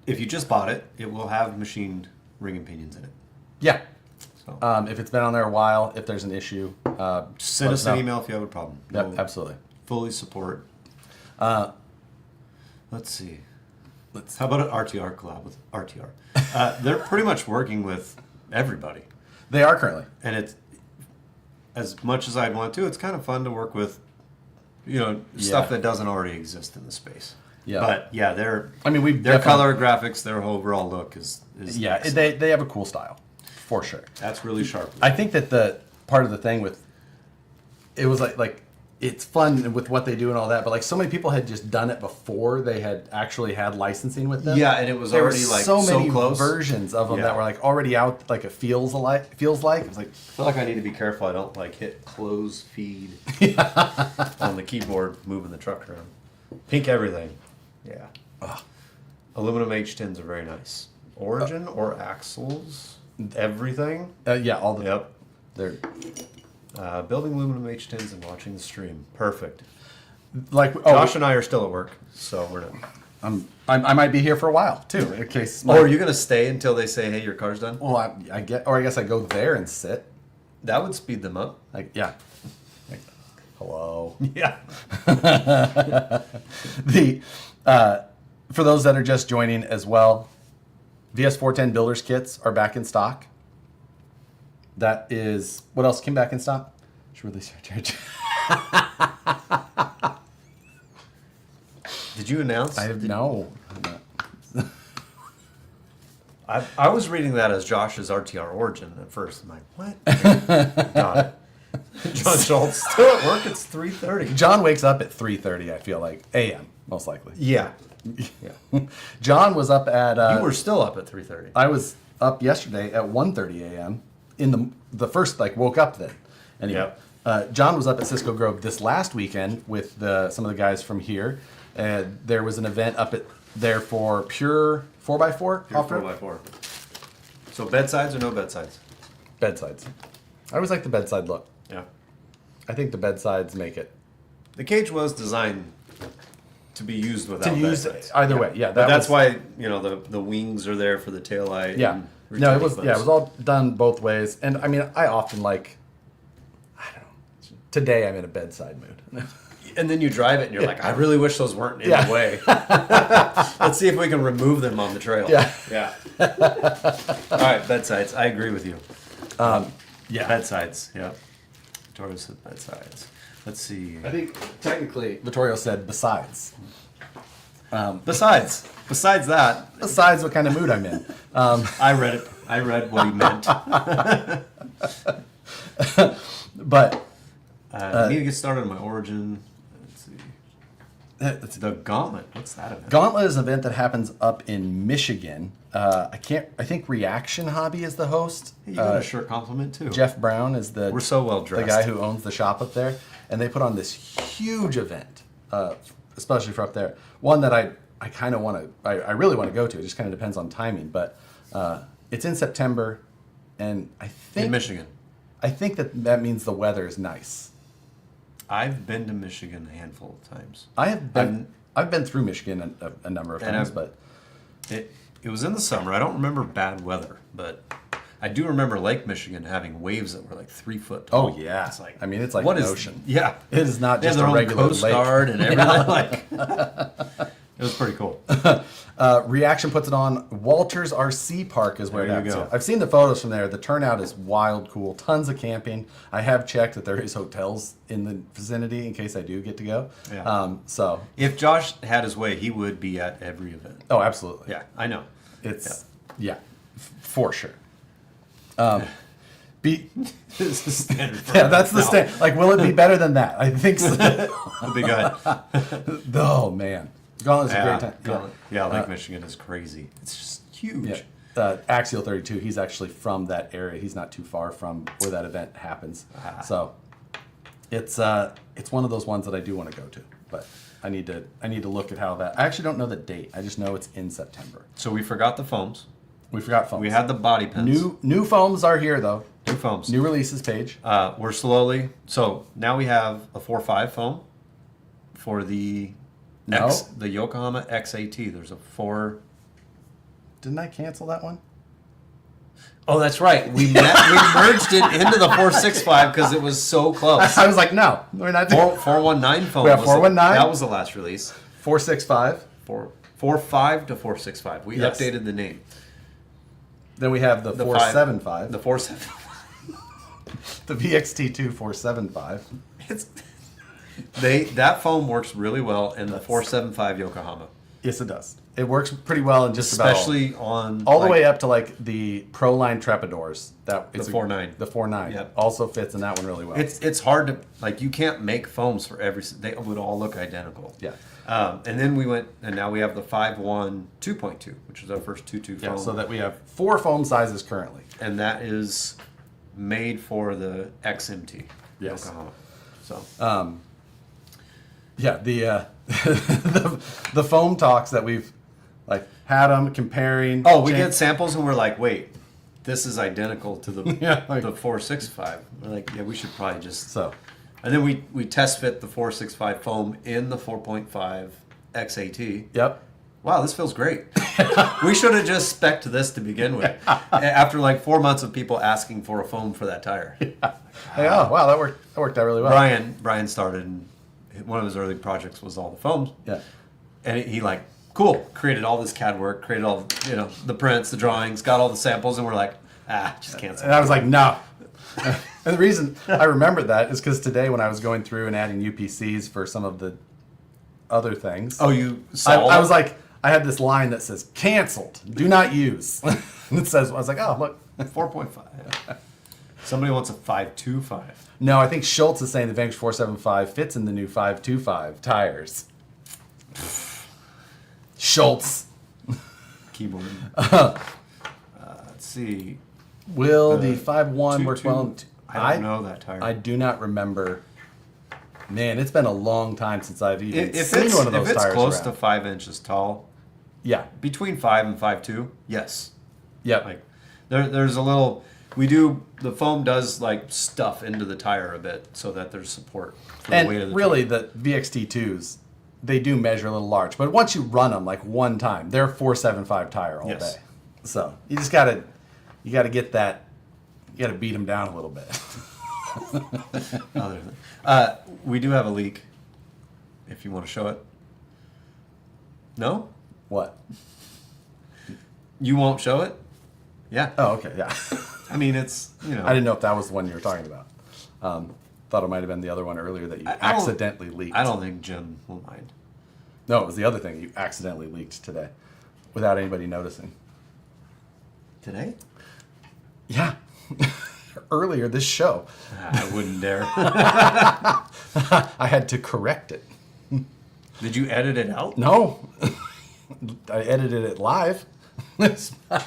if you just bought it, it will have machined ring and pinions in it. yeah. So, If it's been on there a while, if there's an issue, send let us know. an email if you have a problem. Yep, We'll absolutely. fully support. Let's see. How about an RTR collab with RTR? They're pretty much working with everybody, They are currently. and it's as much as I'd want to. It's kind of fun to work with, stuff Yeah. that doesn't already exist in the space. Yeah. But yeah, their I mean, we've their definitely- color graphics, their overall look is Yeah, excellent. they have a cool style, for sure. That's really sharp. I think that the part of the thing with it was like it's fun with what they do and all that, but like so many people had just done it before they had actually had licensing with them. Yeah, and it was there already were like so many close. versions of them Yeah. that were like already out. Like it feels like it was like I feel like I need to be careful. I don't like hit close feed on the keyboard, moving the truck around. Pink everything. Yeah. Aluminum H10s are very nice. Origin or axles, everything. yeah, all the Yep. they're Building aluminum H10s and watching the stream. Perfect. like Josh and I are still at work, so we're not. I might be here for a while too in case. Or are you gonna stay until they say, "Hey, your car's done"? Well, I guess I go there and sit. That would speed them up. Like yeah. Like, hello. Yeah. The for those that are just joining as well, VS410 builders kits are back in stock. That is what else came back in stock? Should release our church. Did you announce? I have no. I was reading that as Josh's RTR Origin at first. I'm like, what? Got it. John Schultz still at work. It's 3:30. John wakes up at 3:30. I feel like a.m. most likely. Yeah. Yeah. John was up at. You were still up at 3:30. I was up yesterday at 1:30 a.m. in the first woke up then. Anyway, John was up at Cisco Grove this last weekend with some of the guys from here. There was an event up at there for pure 4x4 off-road 4x4. So bedsides or no bedsides? bedsides. I always like the bedside look. Yeah. I think the bedsides make it The cage was designed to be used without to use bedsides. either way. Yeah, But that's was- why the wings are there for the taillight. Yeah. and No, it retaining was clips. it was all done both ways. And I mean, I often I don't know. Today I'm in a bedside mood. And then you drive it and you're like, I really wish those weren't in Yeah. the way. Let's see if we can remove them on the trail. Yeah. Yeah. All right, bedsides. I agree with you. Yeah. Bedsides. Yeah. Vittorio said bedsides. Let's see. I think technically Vittorio said besides. Besides that, Besides what kind of mood I'm in. I read it. I read what he meant. But I need to get started on my Origin. Let's see. it's The Gauntlet. What's that about? Gauntlet is an event that happens up in Michigan. I think Reaction Hobby is the host. Hey, you got a shirt compliment too. Jeff Brown is We're so well the dressed. guy who owns the shop up there, and they put on this huge event, especially for up there. One that I kind of want to, I really want to go to. It just kind of depends on timing, but it's in September, and I think in Michigan. I think that means the weather is nice. I've been to Michigan a handful of times. I've been through Michigan a number of And times, I've- but It was in the summer. I don't remember bad weather, but I do remember Lake Michigan having waves that were like 3 foot tall. oh yeah, It's like, I mean it's like what an is- ocean. Yeah. It is not They have just their a own regular Coast lake. Guard and everything. Like, It was pretty cool. Reaction puts it on Walters RC Park is where There it you happens. go. I've seen the photos from there. The turnout is wild cool. Tons of camping. I have checked that there is hotels in the vicinity in case I do get to go. Yeah. So, If Josh had his way, he would be at every event. oh, absolutely. Yeah, I know. It's, for sure. This is standard. For Yeah, that's the no. stand. Like, will it be better than that? I think so. It'll be good. Oh, man. Gauntlet's a great time. Gauntlet. Yeah, Lake Michigan is crazy. It's just huge. Yeah. Axial 32, he's actually from that area. He's not too far from where that event happens. So it's one of those ones that I do want to go to, but I need to look at how that. I actually don't know the date. I just know it's in September. So we forgot the foams. We forgot foams. We had the body pins. New foams are here though. New foams. New releases page. We're slowly. So now we have a 4.5 foam for the the Yokohama XAT. There's a 4. Didn't I cancel that one? Oh, that's right. We merged it into the 4.65 because it was so close. I was like, no, we're not doing 419 foam. We have was 419? That was the last release. 465. 4.5 to 4.65. We Yes. updated the name. Then we have the 475. The 4.7. The VXT2 475. It's that foam works really well in the 4.75 Yokohama, Yes, it does. It works pretty well in just about especially on all the way up to like the Pro Line Trapidors. That it's The 4.9. The 4.9 Yep. also fits in that one really well. It's hard to like you can't make foams for every. They would all look identical. Yeah. And then we went and now we have the 5.1 2.2, which is our first 2.2 yeah. foam. So that we have 4 foam sizes currently. And that is made for the XMT Yes. Yokohama. So Yeah. The foam talks that we've like had them comparing. we get samples and we're like, wait, this is identical to the Yeah, like- the 4.65. We're like, yeah, we should probably just. So And then we test fit the 4.65 foam in the 4.5 XAT. yep. Wow, this feels great. We should have just spec'd this to begin with. After like 4 months of people asking for a foam for that tire. Like, oh wow, that worked out really well. Brian started, and one of his early projects was all the foams. Yeah. And he like, cool, created all this CAD work, created all, the prints, the drawings, got all the samples, and we're like, just cancel. And I was like, no. And the reason I remembered that is because today when I was going through and adding UPCs for some of the other things. Oh, you saw I was like, I had this line that says canceled, do not use. And it says, I was like, oh, look. 4.5. Somebody wants a 5.25. No, I think Schultz is saying the Vanquish 475 fits in the new 525 tires. Schultz. Keyboard. Let's see. Will the 5.1 work 2.2 well? I don't know that tire. I do not remember. Man, it's been a long time since I've even If seen it's, one of those if it's tires close around. to 5 inches tall, Yeah. between 5 and 5.2, yes. Yep. Like there's a little. The foam does like stuff into the tire a bit so that there's support for the weight of And the really, the VXT2s, they do measure a little large. But once you run them like one time, they're 475 tire all Yes. day. So you just gotta get that. You gotta beat them down a little bit. We do have a leak. If you want to show it. No? What? You won't show it? Yeah. Oh, okay, yeah. I mean, it's I didn't know if that was the one you were talking about. Thought it might have been the other one earlier that you I don't- accidentally leaked. I don't think Jim will mind. No, it was the other thing you accidentally leaked today, without anybody noticing. Today? Yeah. Earlier this show, I wouldn't dare. I had to correct it. Did you edit it out? No, I edited it live. It's fine.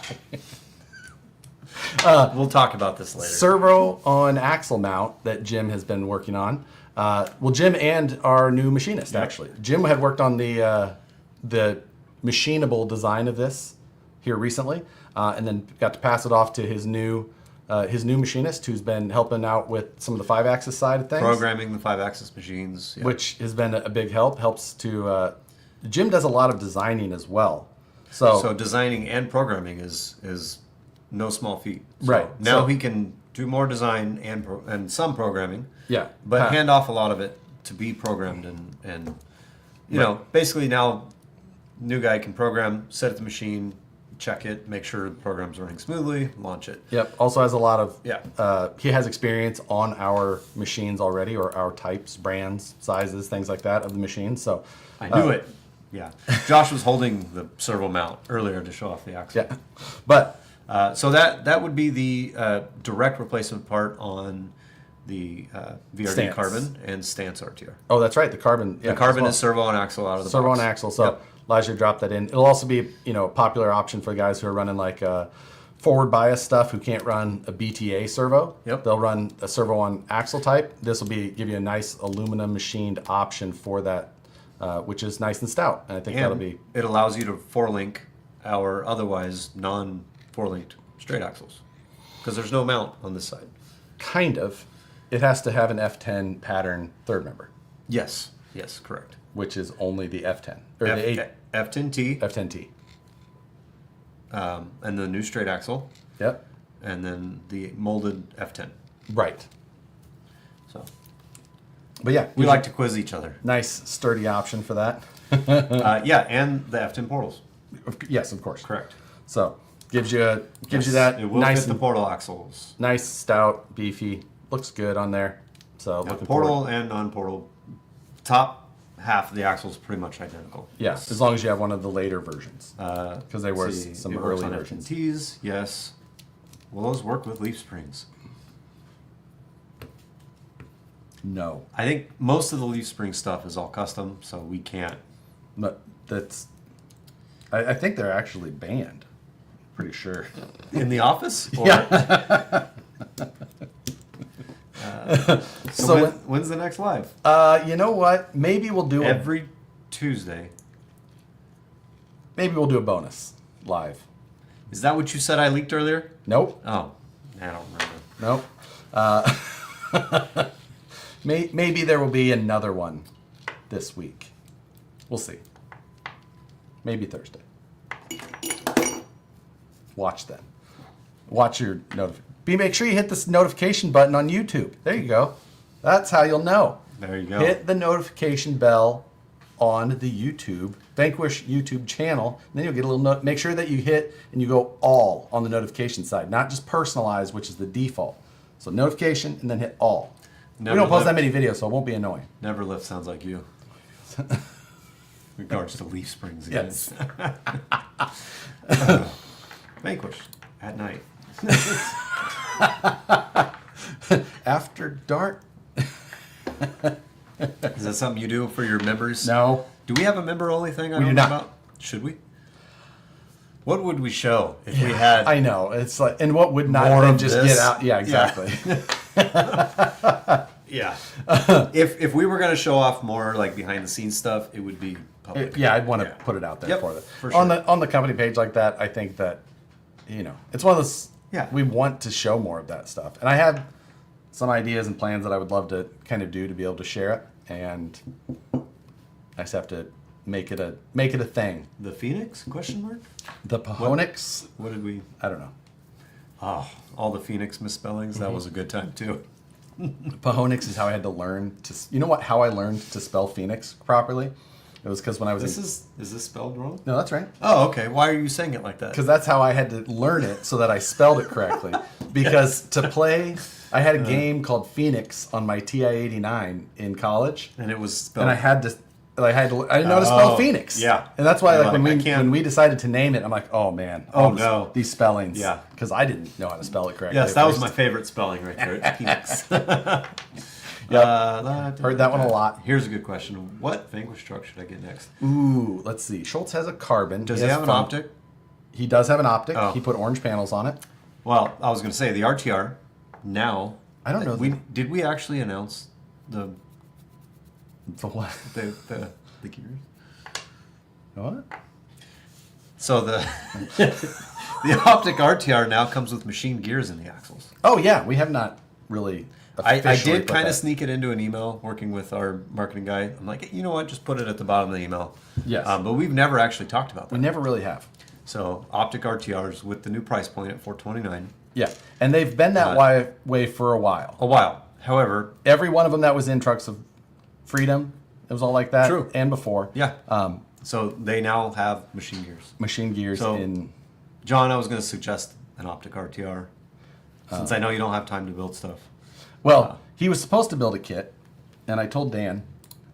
We'll talk about this later. Servo on axle mount that Jim has been working on. Well, Jim and our new machinist actually. Jim had worked on the machinable design of this here recently, and then got to pass it off to his new machinist who's been helping out with some of the 5-axis side of things. Programming the 5-axis machines. Yeah. Which has been a big help. Helps to Jim does a lot of designing as well. So designing and programming is no small feat. So Right. Now So- he can do more design and some programming. Yeah. But Huh. hand off a lot of it to be programmed and you know, basically now new guy can program, set it to machine, check it, make sure the program's running smoothly, launch it. Yep. Also has a lot of. Yeah. He has experience on our machines already, or our types, brands, sizes, things like that of the machines. So. I knew it. Yeah. Josh was holding the servo mount earlier to show off the axle. Yeah. But. So that would be the direct replacement part on the VRD Stance. Carbon and Stance RTR. Oh, that's right. The carbon. The Carbon is servo and axle out of the servo box. and axle, so Yep. allows you to drop that in. It'll also be, a popular option for guys who are running like forward bias stuff who can't run a BTA servo. Yep. They'll run a servo on axle type. This will give you a nice aluminum machined option for that, which is nice and stout. And I think that'll be. It allows you to four-link our otherwise non-four-linked straight axles because there's no mount on this side. Kind of. It has to have an F10 pattern third member, Yes, correct. which is only the F10 or the 8 F10T, F10T. and the new straight axle, Yep. and then the molded F10. Right. So But yeah, we like to quiz each other. nice sturdy option for that. Yeah, and the F10 portals. Yes, of course. Correct. So gives you Yes, that It will nice fit the portal axles. nice stout beefy. Looks good on there. So Yeah, looking portal forward. and non-portal. Top half of the axle is pretty much identical. Yeah, as long as you have one of the later versions. Because they were Let's see, some it works early on versions. FNTs, yes. Will those work with leaf springs? No, I think most of the leaf spring stuff is all custom, so we can't. but that's. I think they're actually banned. Pretty sure. In the office? Or, Yeah. so when's the next live? You know what? Maybe we'll do Every Tuesday. maybe we'll do a bonus live. Is that what you said I leaked earlier? Nope. Oh, I don't remember. Nope. Maybe there will be another one this week. We'll see. Maybe Thursday. Watch then. Watch your notification. Make sure you hit this notification button on YouTube. There you go. That's how you'll know. There you go. Hit the notification bell on the YouTube Vanquish YouTube channel. And then you'll get a little note. Make sure that you hit and you go all on the notification side, not just personalized, which is the default. So notification and then hit all. Never We don't post left- that many videos, so it won't be annoying. Never lift sounds like you. Regards to leaf springs. Yes. Vanquish at night. After dark? Is that something you do for your members? No. Do we have a member only thing I We don't do know not. about? Should we? What would we show if we had I know. It's like, and what would not More then of just this? get out? Yeah, exactly. Yeah. if we were going to show off more like behind the scenes stuff, it would be public. Yeah, I'd want to Yeah. put it out there Yep, for that. for On sure. the company page like that, I think that it's one of those. Yeah. We want to show more of that stuff, and I have some ideas and plans that I would love to kind of do to be able to share it, and I just have to make it a thing. The Phoenix? Question mark? The Pahonix. What did we? I don't know. Oh, all the Phoenix misspellings. That was a good time too. Pahonix is how I had to learn to. You know what? How I learned to spell Phoenix properly? It was because when I was Is this spelled wrong? No, that's right. Oh, okay. Why are you saying it like that? Because that's how I had to learn it so that I spelled it correctly. Because to play, I had a game called Phoenix on my TI-89 in college, And it was spelled. and I didn't know how to spell Oh, Phoenix. yeah. And that's why, You're like, like, I when can't- we decided to name it, I'm like, oh man, Oh, no. these spellings. Yeah. Because I didn't know how to spell it correctly. Yes, at that was first. my favorite spelling right there. It's Phoenix. Heard that one a lot. Here's a good question. What Vanquish truck should I get next? Ooh, let's see. Schultz has a carbon. Does he has have an front- optic? He does have an optic. Oh. He put orange panels on it. Well, I was going to say the RTR. Now, I don't know Did we actually announce the The what? the gears? What? So the the optic RTR now comes with machined gears in the axles. Oh yeah, we have not really. I officially did put kind that. of sneak it into an email working with our marketing guy. I'm like, you know what? Just put it at the bottom of the email. Yes. But we've never actually talked about We that. never really have. So optic RTRs with the new price point at $429. Yeah, and they've been that way for a while. A while. However, Every one of them that was in Trucks of Freedom, it was all like that. True. And before. Yeah. So they now have machine gears. Machine gears So- in. John, I was going to suggest an Optic RTR, since I know you don't have time to build stuff. Well, he was supposed to build a kit, and I told Dan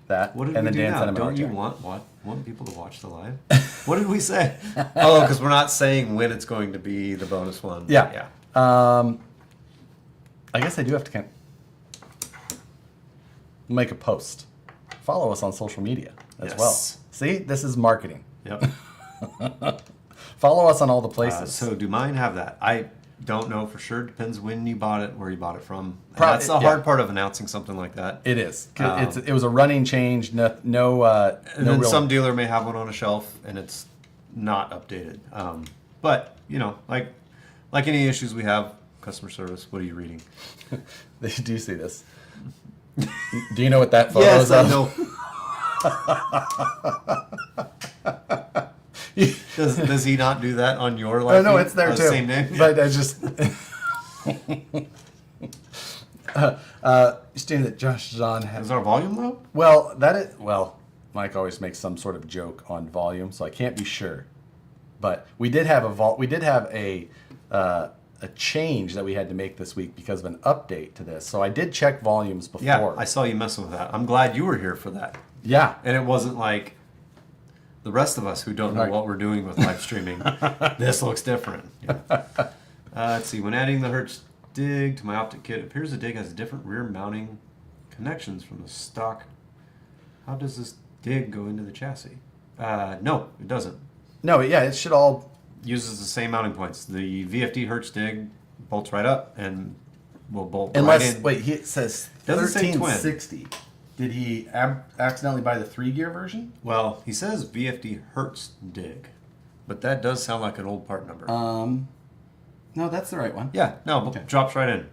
that. What did and we then do Dan now? sent him an Don't you RTR. want people to watch the live? What did we say? Oh, because we're not saying when it's going to be the bonus one. Yeah. I guess I do have to make a post. Follow us on social media as Yes. well. See, this is marketing. Yep. Follow us on all the places. So do mine have that? I don't know for sure. Depends when you bought it, where you bought it from. And Probably- that's the hard part of announcing something like that. It is. It was a running change. No And then real. some dealer may have one on a shelf and it's not updated. But like any issues we have, customer service. What are you reading? They do see this. Do you know what that photo is I of? know. Does he not do that on your life? Oh, no, it's there too. Same name. But I just. Interesting that Josh Zahn has. Is our volume low? Well, Mike always makes some sort of joke on volume, so I can't be sure. But we did have a change that we had to make this week because of an update to this. So I did check volumes before. Yeah, I saw you messing with that. I'm glad you were here for that. Yeah. And it wasn't like the rest of us who don't know Right. what we're doing with live streaming. This looks different. Yeah. Let's see. When adding the Hertz dig to my optic kit, it appears the dig has different rear mounting connections from the stock. How does this dig go into the chassis? No, it doesn't. No, yeah, it should all. Uses the same mounting points. The VFD Hertz dig bolts right up and will bolt Unless, right in. wait, it says Doesn't say twin. 1360. Did he accidentally buy the 3-gear version? Well, he says VFD Hertz dig, but that does sound like an old part number. No, that's the right one. Yeah, no, Okay. drops right in.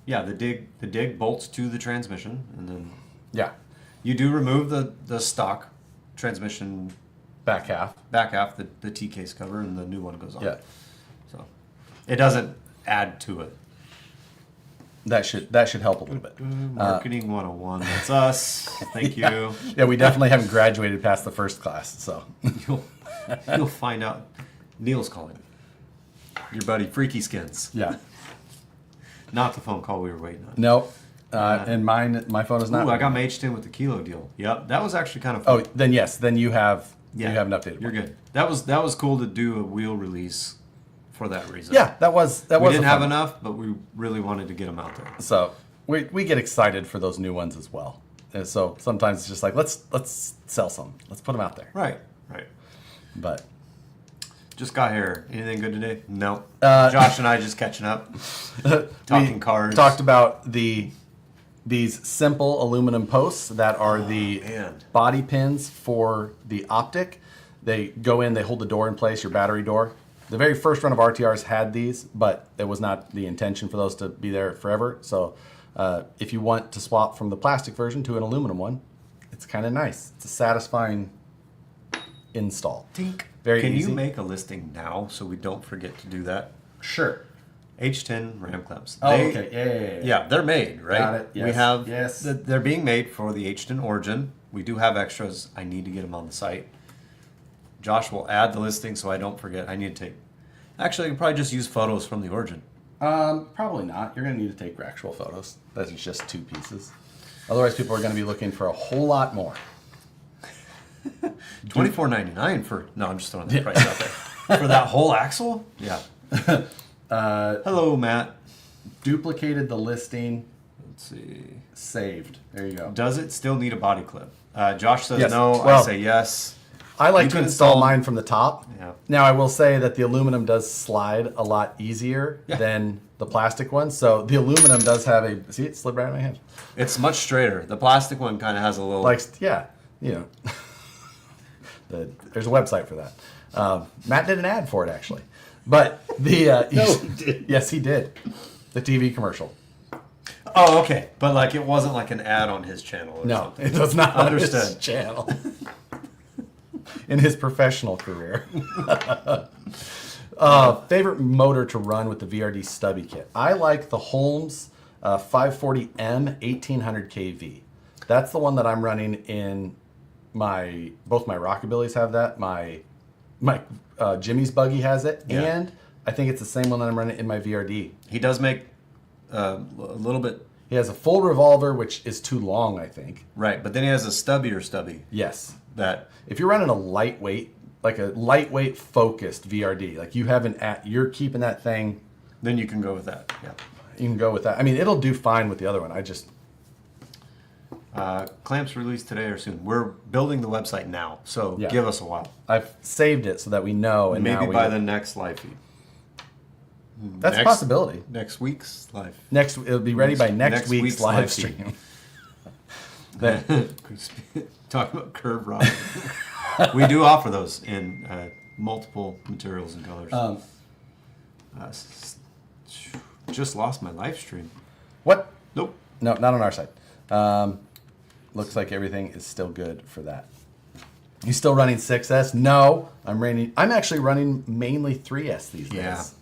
Yeah, the dig bolts to the transmission, and then Yeah, you do remove the stock transmission back half. back half, the T case cover, and the new one goes on. Yeah, So it doesn't add to it. that should help a little bit. Marketing 101. That's us. Thank you. Yeah, we definitely haven't graduated past the first class, so. You'll find out. Neil's calling. Your buddy Freaky Skins. Yeah. Not the phone call we were waiting on. No, and my phone is not. Ooh, I got my H10 with the kilo deal. Yep, that was actually kind of Oh, fun. then yes, then you have an updated You're one. good. That was cool to do a wheel release for that reason. Yeah, that was we a didn't have fun one. enough, but we really wanted to get them out there. So we get excited for those new ones as well. And so sometimes it's just like let's sell some, let's put them out there. Right. But Just got here. Anything good today? No. Josh and I just catching up, talking we cars. talked about these simple aluminum posts that are the man. body pins for the optic. They go in, they hold the door in place, your battery door. The very first run of RTRs had these, but it was not the intention for those to be there forever. So if you want to swap from the plastic version to an aluminum one, it's kind of nice. It's a satisfying install. Tink. Very Can easy. you make a listing now so we don't forget to do that? Sure. H10 ram clamps. Oh, okay. Yeah. Yeah, they're made, right? Got it. We Yes. have. Yes. They're being made for the H10 Origin. We do have extras. I need to get them on the site. Josh will add the listing so I don't forget. I need to take. Actually, I can probably just use photos from the Origin. Probably not. You're going to need to take actual photos. That's just 2 pieces. Otherwise, people are going to be looking for a whole lot more. $24.99 for. No, I'm just throwing that price out there. For that whole axle? Yeah. Hello, Matt. Duplicated the listing. Let's see. Saved. There you go. Does it still need a body clip? Josh says Yes. no. I Well, say yes. I like You to can install install- mine from the top. Yeah. Now, I will say that the aluminum does slide a lot easier than the plastic one. So the aluminum does have a. See, it slid right out of my hand. It's much straighter. The plastic one kind of has a little. Like, yeah, you know. There's a website for that. Matt did an ad for it, actually. But the. No, he did. Yes, he did. The TV commercial. Oh, okay. But like it wasn't like an ad on his channel or No, something. it was not on his Understood. channel. In his professional career. Favorite motor to run with the VRD stubby kit. I like the Holmes 540M 1800 kV. That's the one that I'm running in both my Rockabilly's have that. My Jimmy's buggy has it, Yeah. and I think it's the same one that I'm running in my VRD. He does make a little bit He has a full revolver, which is too long, I think. right, but then he has a stubby Yes. that If you're running a lightweight focused VRD, like you're keeping that thing, then you can go with that. Yeah. you can go with that. I mean, it'll do fine with the other one. Clamps released today or soon. We're building the website now, so Yeah. give us a while. I've saved it so that we know, and Maybe now by the next live feed. that's a possibility. Next week's live. It'll be ready by next week's live feed. stream. That- Talking about curve rod. We do offer those in multiple materials and colors. Just lost my live stream. what? Nope. No, not on our side. Looks like everything is still good for that. You still running 6S? No, I'm actually running mainly 3S these days.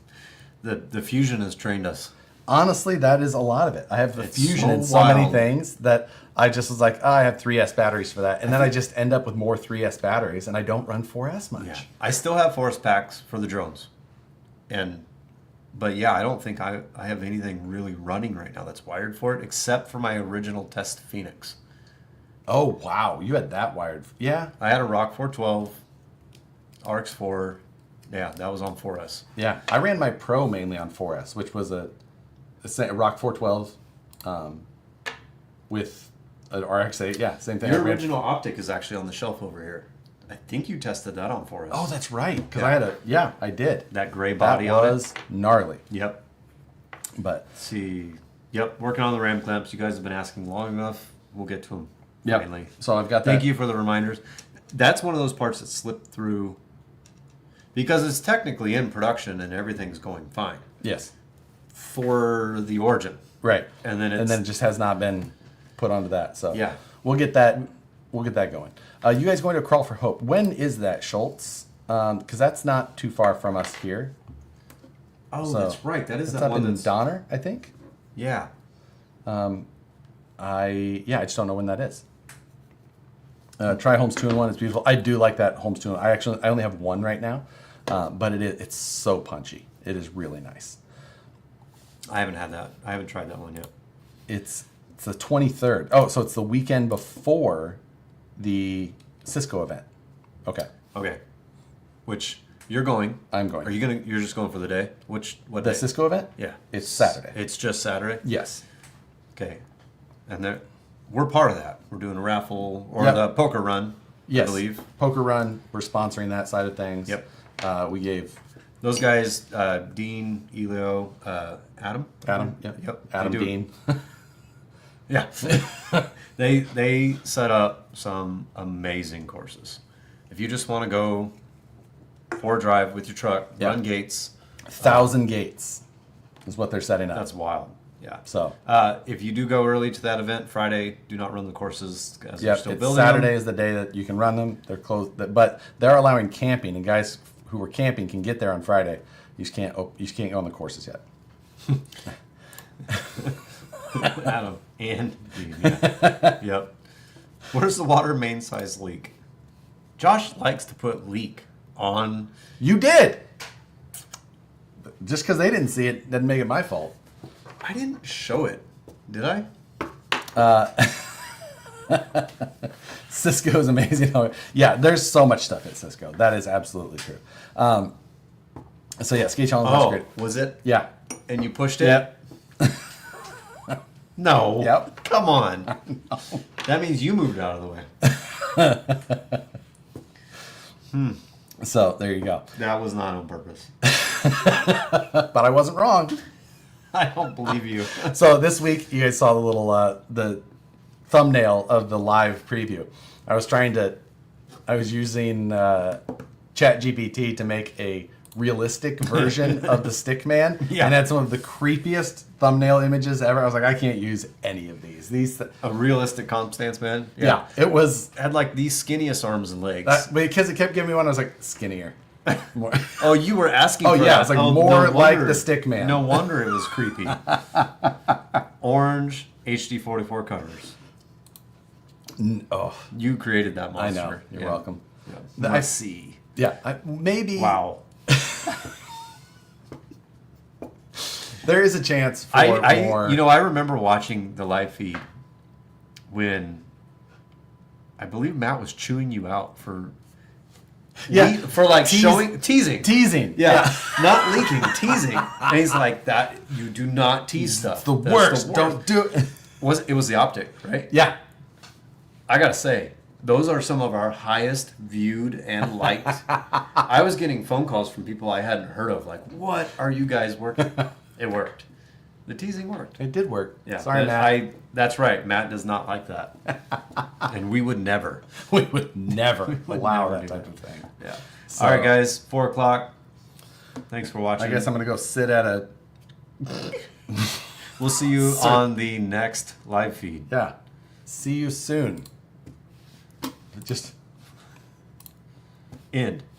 Yeah. The Fusion has trained us. Honestly, that is a lot of it. I have the It's Fusion so in so many wild. things that I just was like, I have 3S batteries for that. And then I just end up with more 3S batteries, and I don't run 4S much. Yeah. I still have forest packs for the drones. But yeah, I don't think I have anything really running right now that's wired for it, except for my original test Phoenix. Oh, wow. You had that wired. Yeah. I had a Rock 412, RX 4. Yeah, that was on 4S. Yeah. I ran my Pro mainly on 4S, which was a Rock 412 with an RX8. Yeah, same thing. Your I ran- original optic is actually on the shelf over here. I think you tested that on 4S. Oh, that's right. Because Yeah. I did. that gray body That on it. was gnarly. Yep. But Let's see. Yep, working on the RAM clamps. You guys have been asking long enough. We'll get to them. yeah. Finally. So I've got that. Thank you for the reminders. That's one of those parts that slipped through because it's technically in production and everything's going fine Yes. for the Origin. Right. And then it just has not been put onto that. So Yeah. we'll get that going. You guys going to Crawl for Hope? When is that, Schultz? Because that's not too far from us here. Oh, So, that's right. That is It's that up one in that's Donner, I think. yeah. I just don't know when that is. Try Holmes 2-in-1. It's beautiful. I do like that Holmes 2-in-1. I only have one right now, but it's so punchy. It is really nice. I haven't had that. I haven't tried that one yet. It's the 23rd. Oh, so it's the weekend before the Cisco event. Okay. Okay. Which you're going. I'm going. Are you gonna? You're just going for the day. What The day? Cisco event? Yeah. It's Saturday. It's just Saturday. Yes. Okay. And we're part of that. We're doing a raffle or Yep. the poker run. Yes. I believe Poker Run. We're sponsoring that side of things. Yep. We gave those guys, Dean, Elio, Adam. Adam. Yep. Yep. Adam They do- Dean. Yeah. they set up some amazing courses. If you just want to go for a drive with your truck, Yeah. run gates, 1,000 gates is what they're setting up. that's wild. Yeah. So. If you do go early to that event Friday, do not run the courses as they're Yep, still it's building Saturday them. is the day that you can run them. They're closed, but they're allowing camping, and guys who are camping can get there on Friday. You just can't go on the courses yet. Adam and Dean. Yeah. Yep. Where's the water main size leak? Josh likes to put leak on. You did. Just because they didn't see it doesn't make it my fault. I didn't show it, did I? Cisco is amazing. Yeah, there's so much stuff at Cisco. That is absolutely true. So yeah, Skate Challenge was Oh, great. was it? Yeah. And you pushed it? Yep. No. Yep. Come on. That means you moved out of the way. So there you go. That was not on purpose. But I wasn't wrong. I don't believe you. So this week, you guys saw the little the thumbnail of the live preview. I was using ChatGPT to make a realistic version of the Stickman, Yeah. and had some of the creepiest thumbnail images ever. I was like, I can't use any of these. A realistic comp stance, man. Yeah, it was Had like the skinniest arms and legs. because it kept giving me one. I was like, skinnier. More. Oh, you were asking Oh, for yeah, that. it's like Oh, more no like wonder- the Stickman. No wonder it was creepy. Orange HD44 covers. Oh, You created that I monster. know. You're Yeah. welcome. Yeah. I see. Yeah, maybe. Wow. There is a chance for more. I remember watching the live feed when I believe Matt was chewing you out for for like teasing. Teasing. Yeah. Not leaking, teasing. And he's like, that you do not tease stuff. It's the worst. Don't do it. It was the optic, right? Yeah. I gotta say, those are some of our highest viewed and liked. I was getting phone calls from people I hadn't heard of, like, what are you guys working? It worked. The teasing worked. It did work. Yeah. Sorry, Matt. That's right. Matt does not like that. And we would never. We would never allow never that do type that. of thing. Yeah. So- All right, guys. 4:00. Thanks for watching. I guess I'm going to go sit at a. We'll see you on the next live feed. Yeah. See you soon. Just. End.